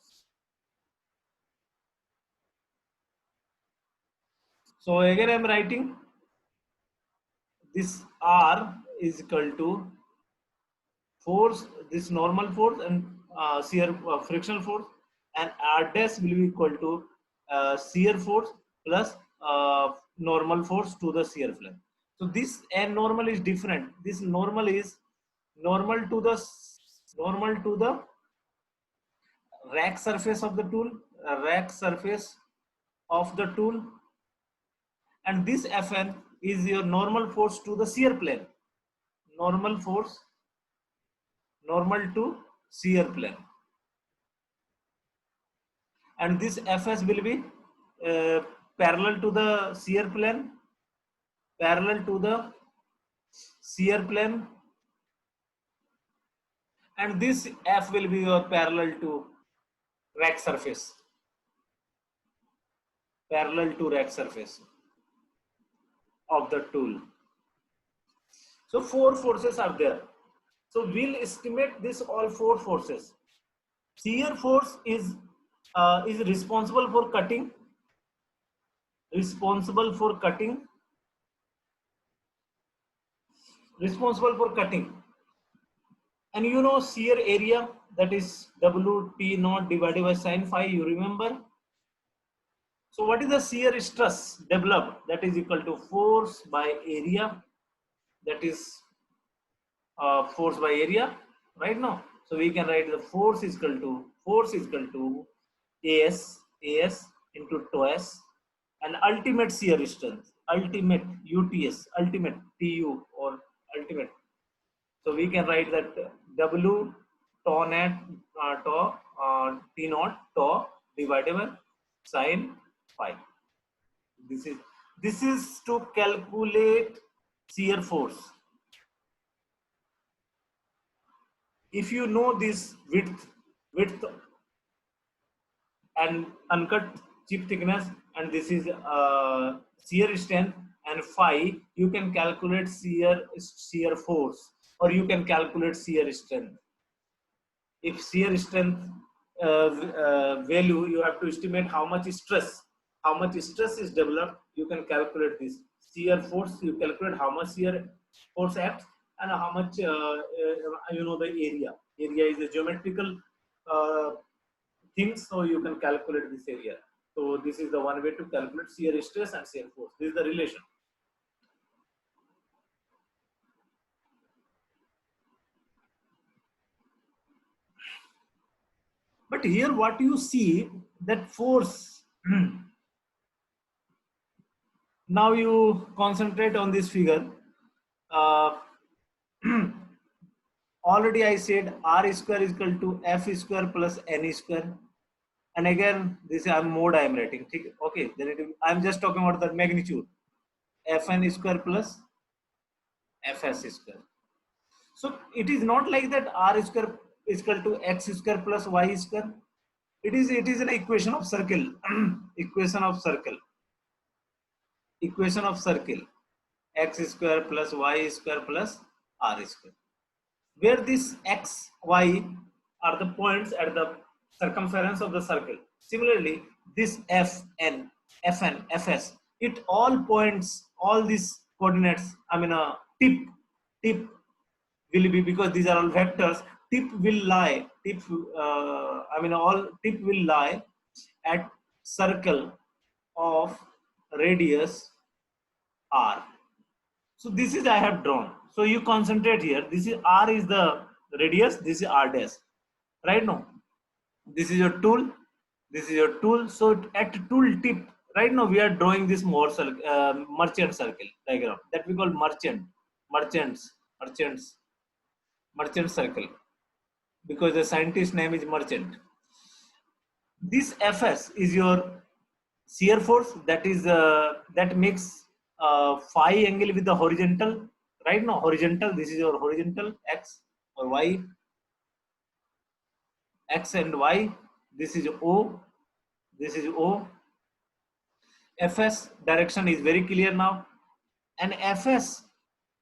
So again I am writing this R is equal to force, this normal force and shear frictional force, and R dash will be equal to shear force plus normal force to the shear flame. So this N normal is different. This normal is normal to the rack surface of the tool, rack surface of the tool, and this Fn is your normal force to the shear plane, normal force, normal to shear plane, and this Fs will be parallel to the shear plane, parallel to the shear plane, and this F will be your parallel to rack surface, parallel to rack surface of the tool. So four forces are there. So we'll estimate this all four forces. Shear force is responsible for cutting, responsible for cutting, responsible for cutting. And you know shear area, that is WT naught divided by sin phi, you remember? So what is the shear stress developed? That is equal to force by area, that is force by area, right now. So we can write the force is equal to AS into TOS, and ultimate shear strength, ultimate UTS, ultimate TU or ultimate. So we can write that W tau net T naught tau divided by sin phi. This is to calculate shear force. If you know this width and uncut chip thickness, and this is shear strength and phi, you can calculate shear force, or you can calculate shear strength. If shear strength value, you have to estimate how much stress is developed, you can calculate this. Shear force, you calculate how much shear force acts, and how much you know the area is a geometrical thing, so you can calculate this area. So this is the one way to calculate shear stress and shear force. This is the relation. But here what you see, that force now you concentrate on this figure. Already I said R square is equal to F square plus N square, and again this mode I am writing. Okay, then I am just talking about the magnitude, Fn square plus Fs square. So it is not like that R square is equal to X square plus Y square. It is an equation of circle. Equation of circle. Equation of circle. X square plus Y square plus R square, where this X, Y are the points at the circumference of the circle. Similarly, this Fn, Fs, it all points, all these coordinates, I mean tip will be, because these are all vectors, tip will lie, all tip will lie at circle of radius r. So this is I have drawn. So you concentrate here. This is r is the radius. This is r dash. Right now, this is your tool. This is your tool. So at tool tip, right now we are drawing this merchant circle diagram that we call merchants, merchant circle, because the scientist name is merchant. This Fs is your shear force, that is that makes phi angle with the horizontal. Right now, horizontal. This is your horizontal x or y, x and y. This is O. This is O. Fs direction is very clear now, and Fs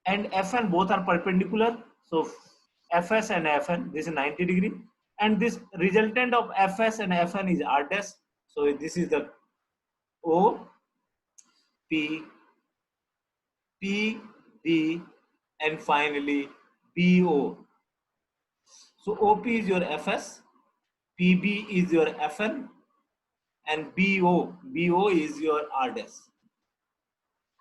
and Fn both are perpendicular. So Fs and Fn, this is 90 degree, and this resultant of Fs and Fn is r dash. So this is the O, P, P, B, and finally BO. So OP is your Fs, PB is your Fn, and BO is your r dash.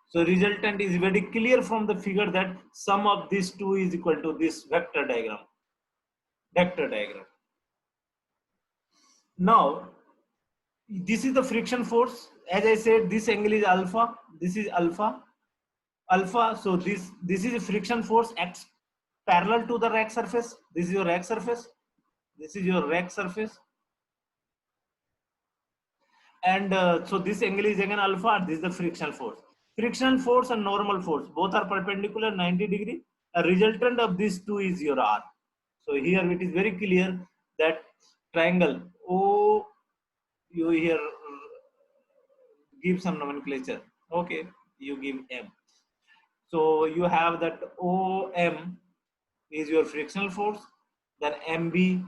So resultant is very clear from the figure that sum of these two is equal to this vector diagram. Now, this is the friction force. As I said, this angle is alpha. This is alpha. So this is a friction force x parallel to the rack surface. This is your rack surface. This is your rack surface. And so this angle is again alpha. This is the friction force. Frictional force and normal force both are perpendicular 90 degree. A resultant of these two is your R. So here it is very clear that triangle O, you here give some nomenclature. Okay, you give M. So you have that OM is your frictional force, then MB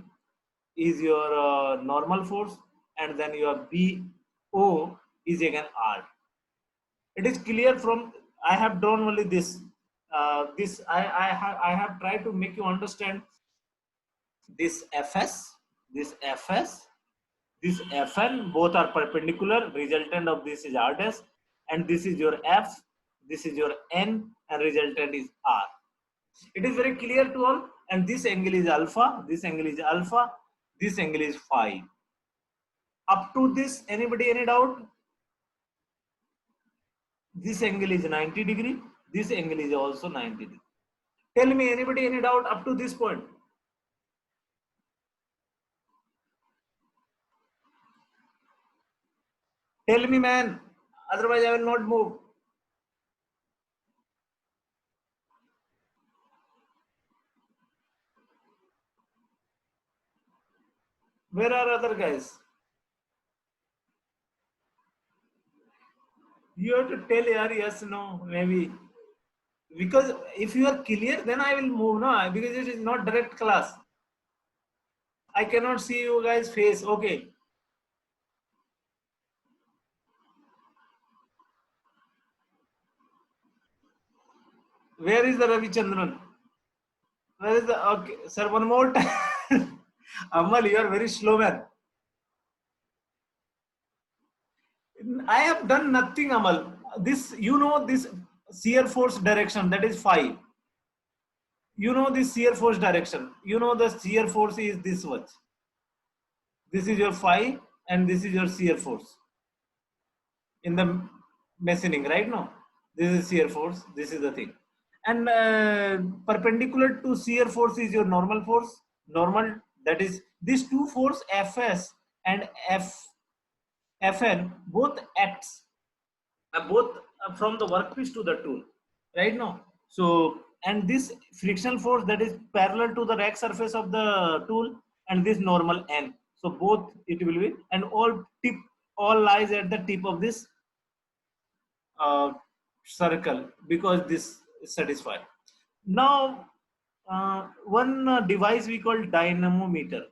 is your normal force, and then your BO is again R. It is clear from I have drawn only this. I have tried to make you understand this Fs, this Fs, this Fn, both are perpendicular. Resultant of this is R dash, and this is your F, this is your N, and resultant is R. It is very clear to all. And this angle is alpha, this angle is alpha, this angle is phi. Up to this, anybody any doubt? This angle is 90 degree. This angle is also 90 degree. Tell me, anybody any doubt up to this point? Tell me, man. Otherwise, I will not move. Where are other guys? You have to tell yaar, yes, no, maybe. Because if you are clear, then I will move, no? Because it is not direct class. I cannot see you guys' face. Okay. Where is the Ravi Chandran? Where is the okay, sir? One more time. Amal, you are very slow, man. I have done nothing, Amal. This, you know, this shear force direction, that is phi. You know this shear force direction. You know the shear force is this much. This is your phi, and this is your shear force in the machining, right now. This is shear force. This is the thing. And perpendicular to shear force is your normal force. Normal, that is these two force Fs and Fn both acts both from the workpiece to the tool, right now. So, and this frictional force that is parallel to the rack surface of the tool, and this normal N. So both it will be, and all lies at the tip of this circle, because this is satisfied. Now, one device we call dynamometer.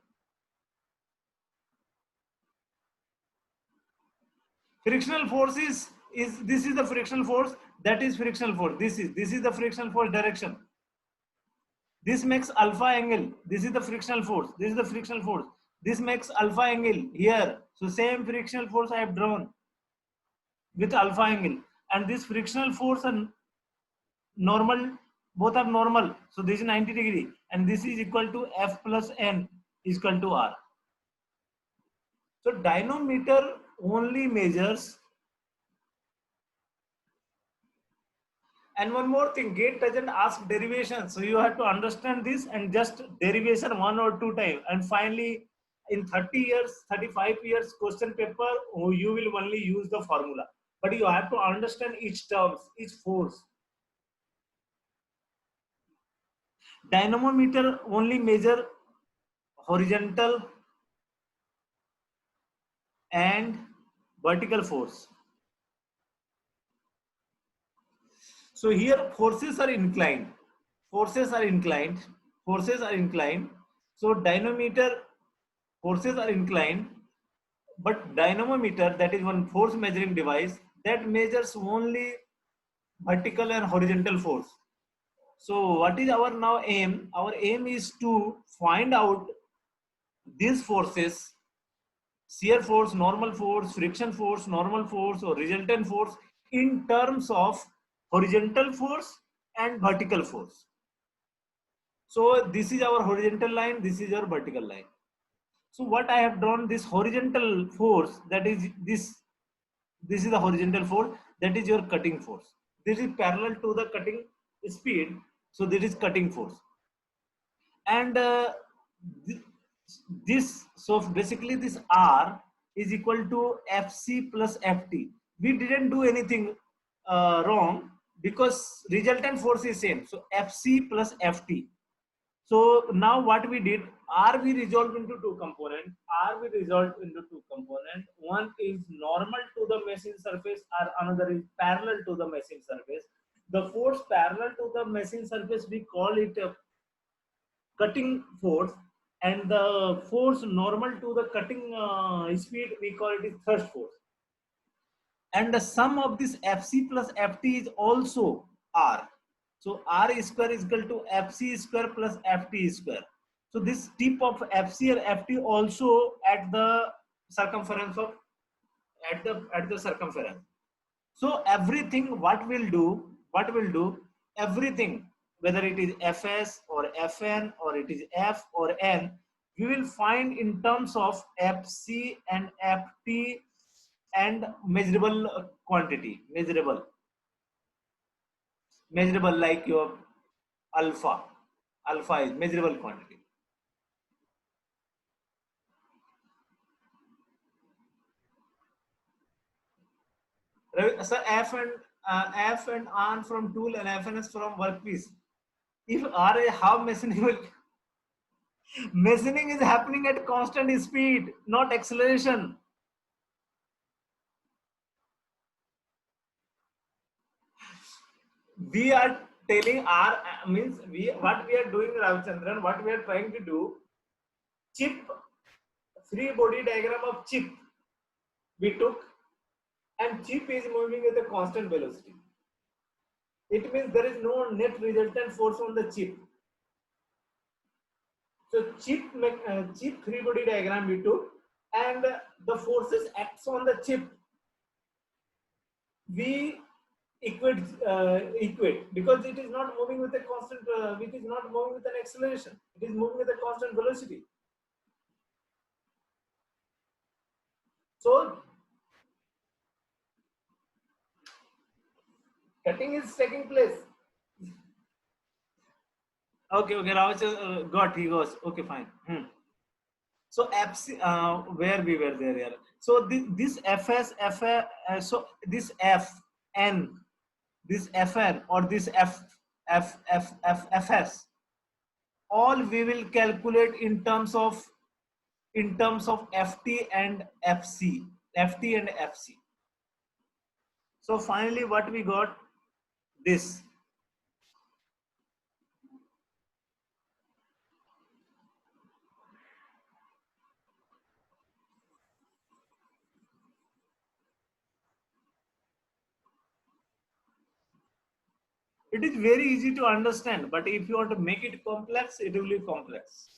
Frictional force is this is the frictional force, that is frictional force. This is the frictional force direction. This makes alpha angle. This is the frictional force. This is the frictional force. This makes alpha angle here. So same frictional force I have drawn with alpha angle. And this frictional force and normal, both are normal. So this is 90 degree. And this is equal to F plus N is equal to R. So dynamometer only measures. And one more thing, GATE doesn't ask derivation. So you have to understand this and just derivation 1 or 2 times. And finally, in 30 years, 35 years question paper, you will only use the formula. But you have to understand each terms, each force. Dynamometer only measure horizontal and vertical force. So here forces are inclined. Forces are inclined. Forces are inclined. So dynamometer forces are inclined, but dynamometer, that is one force measuring device that measures only vertical and horizontal force. So what is our now aim? Our aim is to find out these forces: shear force, normal force, friction force, normal force, or resultant force in terms of horizontal force and vertical force. So this is our horizontal line, this is our vertical line. So what I have drawn, this horizontal force, that is this is the horizontal force, that is your cutting force. This is parallel to the cutting speed, so this is cutting force. And this, so basically this R is equal to Fc plus Ft. We didn't do anything wrong because resultant force is same. So Fc plus Ft. So now what we did, R we resolved into two components. R we resolved into two components. One is normal to the machine surface, or another is parallel to the machine surface. The force parallel to the machine surface, we call it a cutting force, and the force normal to the cutting speed, we call it is thrust force. And the sum of this Fc plus Ft is also R. So R square is equal to Fc square plus Ft square. So this tip of Fc or Ft also at the circumference of at the circumference. So everything what will do, everything, whether it is Fs or Fn or it is F or N, we will find in terms of Fc and Ft and measurable quantity, measurable like your alpha. Alpha is measurable quantity. So F and on from tool and Fns from workpiece. If RA, how machining will machining is happening at constant speed, not acceleration. We are telling R means we what we are doing, Ravichandran, what we are trying to do, chip, free body diagram of chip we took, and chip is moving with a constant velocity. It means there is no net resultant force on the chip. So chip free body diagram we took, and the forces acts on the chip. We equate because it is not moving with a constant. It is not moving with an acceleration. It is moving with a constant velocity. So cutting is taking place. Okay, Raj got, he goes. Okay, fine. So where we were there, yeah. So this Fs, so this Fn, this Fn or this Fs, all we will calculate in terms of Ft and Fc, Ft and Fc. So finally, what we got, this. It is very easy to understand, but if you want to make it complex, it will be complex.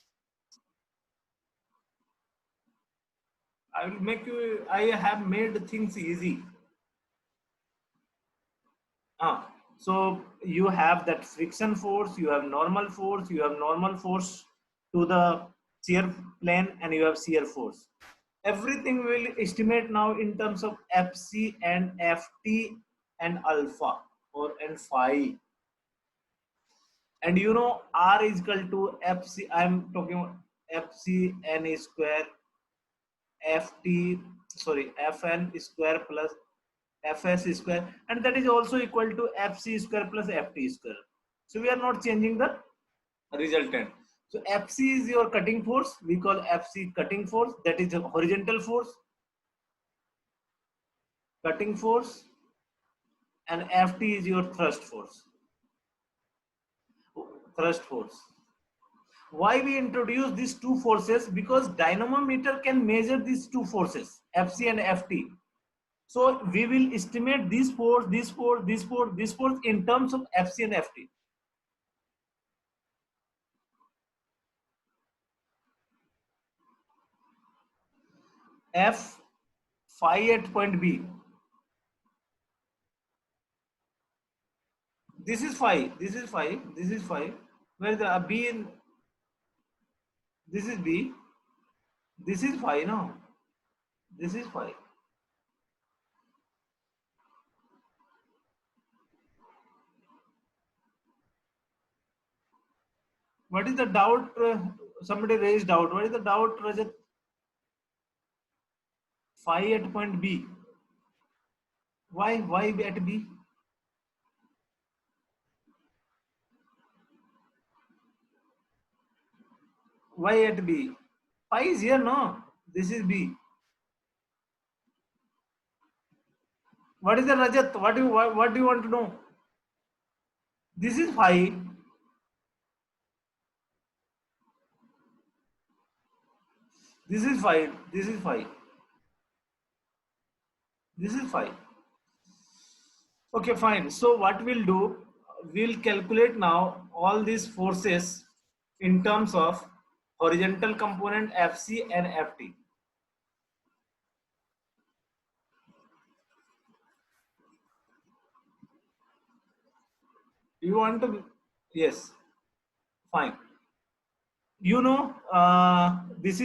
I will make you, I have made things easy. So you have that friction force, you have normal force, you have normal force to the shear plane, and you have shear force. Everything will estimate now in terms of Fc and Ft and alpha or and phi. And you know R is equal to Fc. I'm talking about Fc n square Ft, sorry, Fn square plus Fs square, and that is also equal to Fc square plus Ft square. So we are not changing the resultant. So Fc is your cutting force. We call Fc cutting force. That is a horizontal force, cutting force, and Ft is your thrust force. Thrust force. Why we introduce these two forces? Because dynamometer can measure these two forces, Fc and Ft. So we will estimate this force, this force, this force, this force in terms of Fc and Ft. F phi at point B. This is phi. This is phi. This is phi. Where the B in this is B. This is phi now. This is phi. What is the doubt? Somebody raised doubt. What is the doubt, Rajat? Phi at point B. Why? Why at B? Why at B? Phi is here, no? This is B. What is the Rajat? What do you want to know? This is phi. This is phi. This is phi. This is phi. Okay, fine. So what we'll do, we'll calculate now all these forces in terms of horizontal component Fc and Ft. You want to, yes, fine. You know, this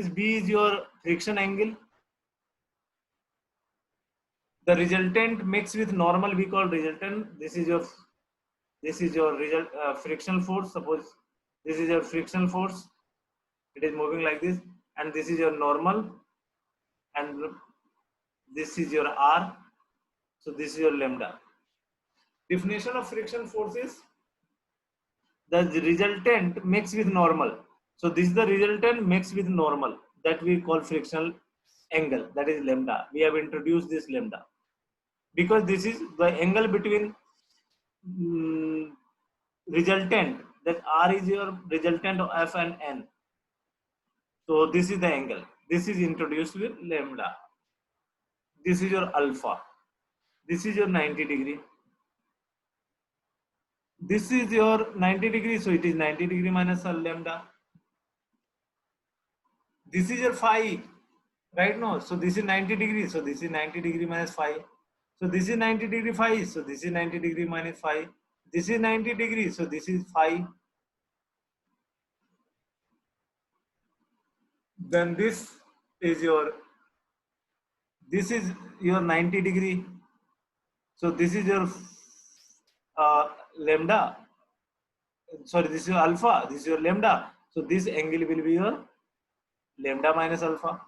B is your friction angle. The resultant mixed with normal we call resultant. This is your result frictional force. Suppose this is your frictional force. It is moving like this, and this is your normal, and this is your R. So this is your lambda. Definition of friction force is the resultant mixed with normal. So this is the resultant mixed with normal that we call frictional angle. That is lambda. We have introduced this lambda because this is the angle between mm, resultant. That R is your resultant of F and N. So this is the angle. This is introduced with lambda. This is your alpha. This is your 90 degree. This is your 90 degree, so it is 90 degree minus lambda. This is your phi, right? No, so this is 90 degree, so this is 90 degree minus phi. So this is 90 degree phi, so this is 90 degree minus phi. This is 90 degree, so this is phi. Then is your this is your 90 degree. So this is your lambda. Sorry, this is your alpha. This is your lambda. So this angle will be your lambda minus alpha,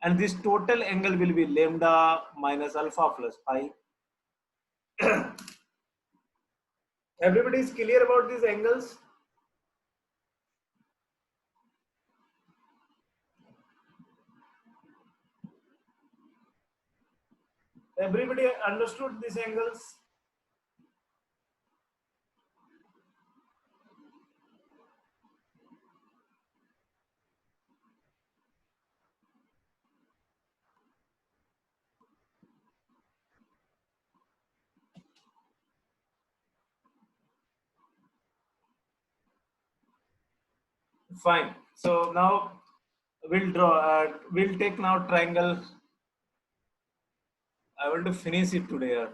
and this total angle will be lambda minus alpha plus phi. Everybody is clear about these angles? Everybody understood these angles? Fine. So now we'll draw. We'll take now triangle. I want to finish it today.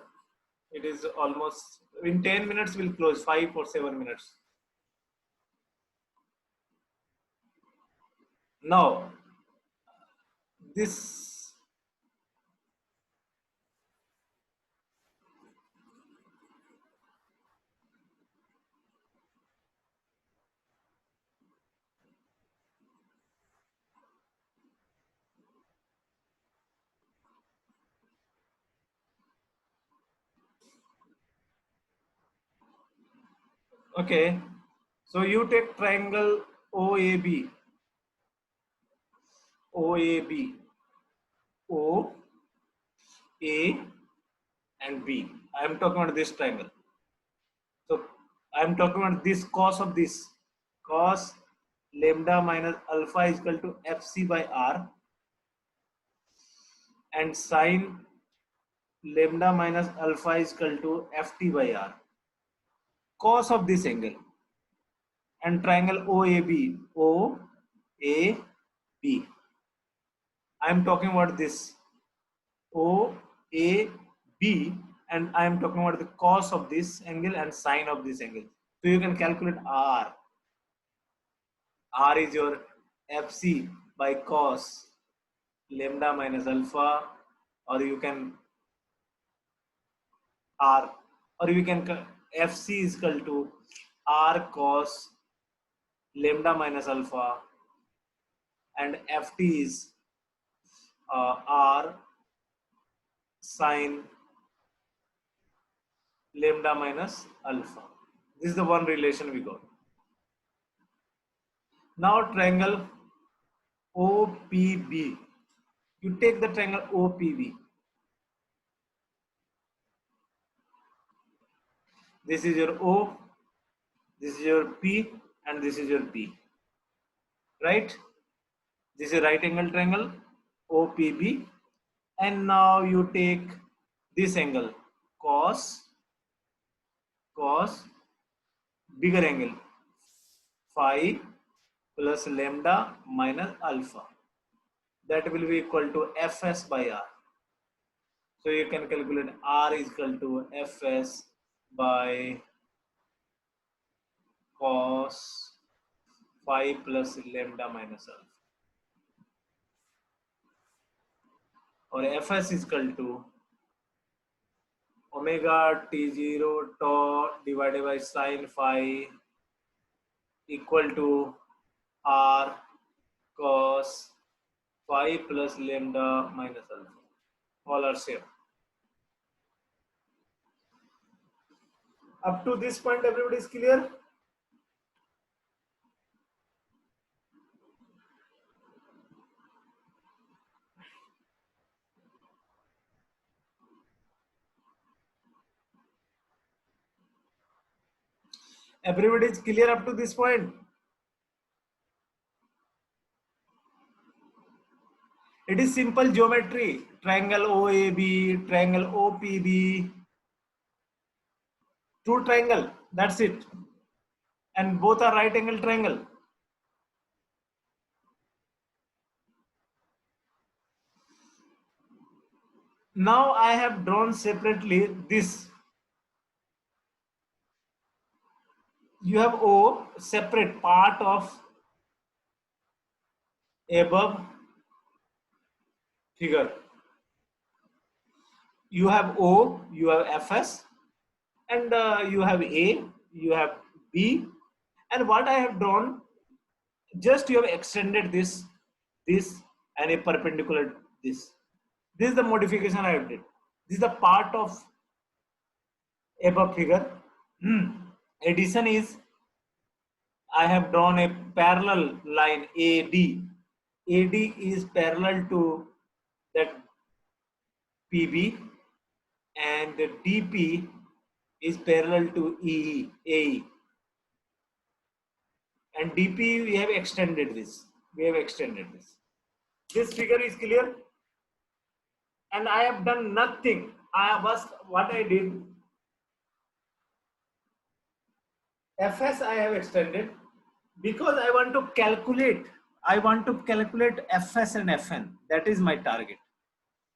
It is almost in 10 minutes. We'll close 5 or 7 minutes. Now this. Okay. So you take triangle OAB. OAB. O, A, and B. I am talking about this triangle. So I am talking about this cos of this. Cos lambda minus alpha is equal to FC by R, and sine lambda minus alpha is equal to FT by R. Cos of this angle. And triangle OAB. OAB. I am talking about this. OAB, and I am talking about the cos of this angle and sine of this angle. So you can calculate R. R is your FC by cos lambda minus alpha, or you can R, or you can FC is equal to R cos lambda minus alpha, and FT is R sine lambda minus alpha. This is the one relation we got. Now triangle OPB. You take the triangle OPB. This is your O, this is your P, and this is your P. Right? This is a right angle triangle OPB. And now you take this angle cos bigger angle phi plus lambda minus alpha. That will be equal to Fs by R. So you can calculate R is equal to Fs by cos phi plus lambda minus alpha. Or Fs is equal to omega T0 tau divided by sine phi equal to R cos phi plus lambda minus alpha. All are same. Up to this point, everybody is clear? Everybody is clear up to this point? It is simple geometry. Triangle OAB, triangle OPB, two triangle. That's it. And both are right angle triangle. Now I have drawn separately this. You have O, separate part of above figure. You have O, you have Fs, and you have A, you have B, and what I have drawn, just you have extended this, and a perpendicular this. This is the modification I have did. This is the part of above figure. Addition is I have drawn a parallel line AD. AD is parallel to that PB, and the DP is parallel to AE. And DP we have extended this. This figure is clear, and I have done nothing. What I did. Fs I have extended. because I want to calculate FS and FN. That is my target.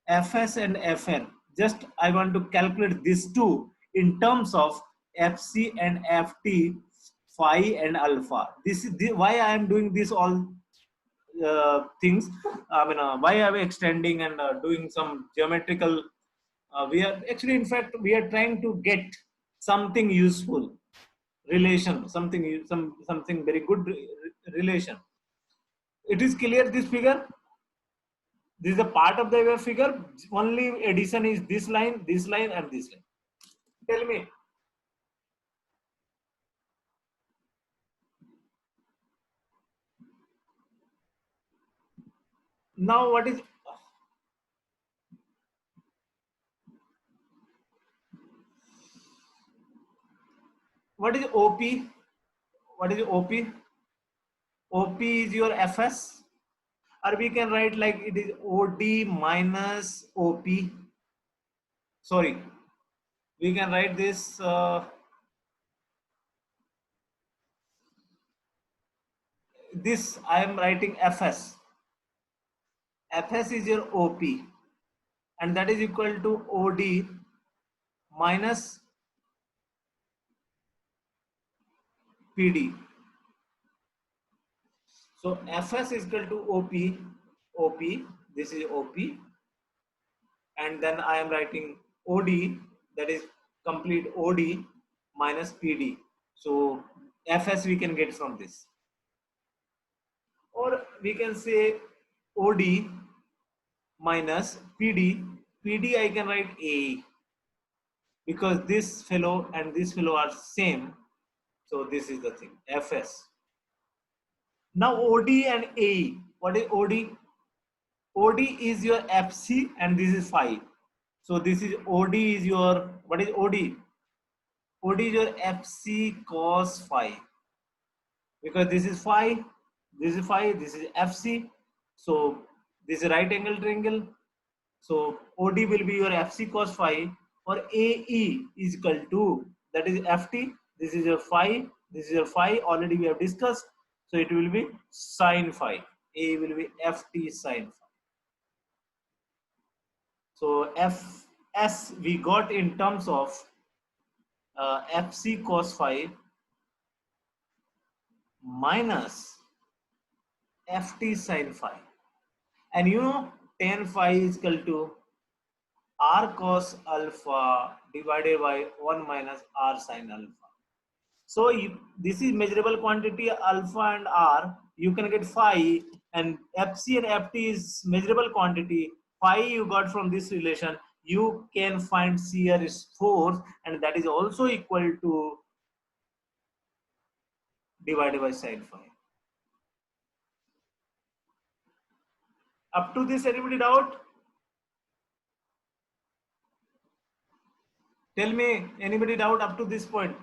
FS and FN. Just I want to calculate these two in terms of FC and FT, phi and alpha. This is why I am doing this all things. I mean, why are we extending and doing some geometrical? We are actually, in fact, we are trying to get something useful relation, something very good relation. It is clear this figure. This is a part of the wave figure. Only addition is this line, and this line. Tell me now what is OP? What is OP? OP is your FS, or we can write like it is OD minus OP. Sorry, we can write this. This I am writing FS. FS is your OP, and that is equal to OD minus PD. So Fs is equal to OP, this is OP, and then I am writing OD, that is complete OD minus PD. So Fs we can get from this. Or we can say OD minus PD. PD I can write A, because this fellow and this fellow are same. So this is the thing, Fs. Now OD and AE. What is OD? OD is your FC and this is phi. So this is OD is your, what is OD? OD is your FC cos phi. Because this is phi, this is phi, this is FC. So this is right angle triangle. So OD will be your FC cos phi, or AE is equal to, that is FT, this is your phi, this is your phi, already we have discussed. So it will be sin phi. A will be FT sin phi. So Fs we got in terms of Fc cos phi minus Ft sin phi. And you know tan phi is equal to R cos alpha divided by 1 minus R sin alpha. So if this is measurable quantity alpha and R, you can get phi, and Fc and Ft is measurable quantity. Phi you got from this relation. You can find shear force, and that is also equal to divided by sin phi. Up to this, anybody doubt? Tell me, anybody doubt up to this point?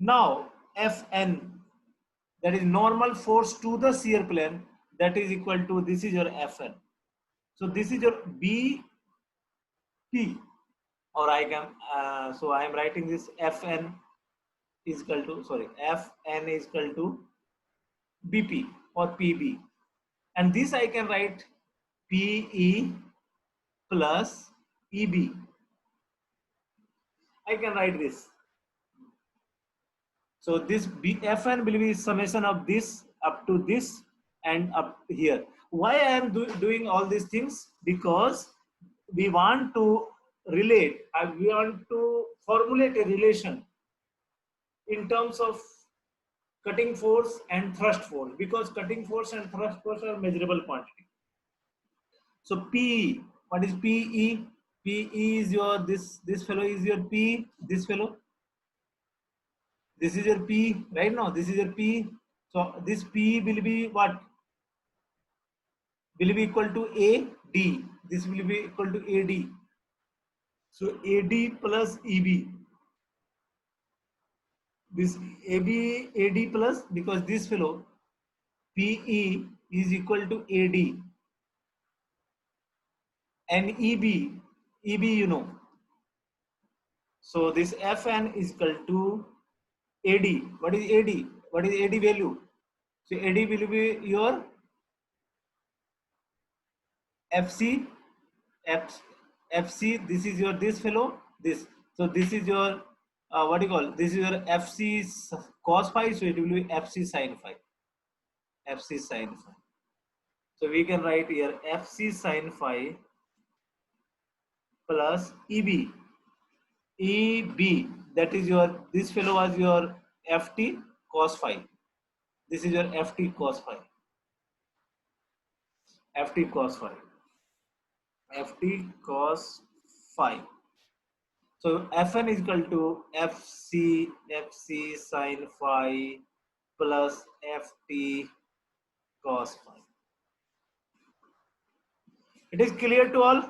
Now, Fn, that is normal force to the shear plane, that is equal to, this is your Fn. So this is your BP, or I can, so I am writing this Fn is equal to, sorry, Fn is equal to BP or PB. And this I can write PE plus EB. I can write this. So this Fn will be summation of this up to this and up here. Why I am doing all these things? Because we want to relate, we want to formulate a relation in terms of cutting force and thrust force, because cutting force and thrust force are measurable quantity. So P, what is PE? PE is your, this fellow is your P, this fellow. This is your P, right now, this is your P. So this P will be what? Will be equal to AD. This will be equal to AD. So AD plus EB. This AD plus, because this fellow PE is equal to AD. And EB you know. So this Fn is equal to AD. What is AD? What is AD value? So AD will be your FC, FC. This is your this fellow. This. So this is your what do you call? This is your FC cos phi. So it will be FC sin phi. FC sin phi. So we can write here FC sin phi plus EB. EB, that is your, this fellow was your FT cos phi. This is your FT cos phi. FT cos phi. FT cos phi. So Fn is equal to FC sin phi plus FT cos phi. It is clear to all?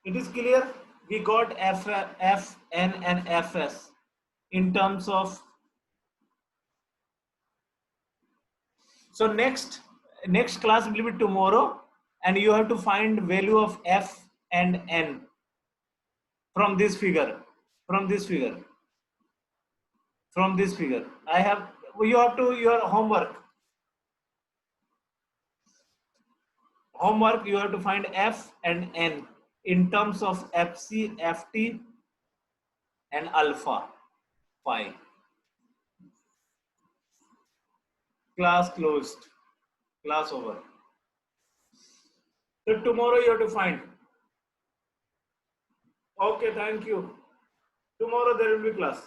It is clear? We got Fn and Fs in terms of. So next class will be tomorrow, and you have to find value of F and N from this figure. From this figure. From this figure. You have to your homework. Homework, you have to find F and N in terms of FC, FT, and alpha phi. Class closed. Class over. So tomorrow you have to find. Okay, thank you. Tomorrow there will be class.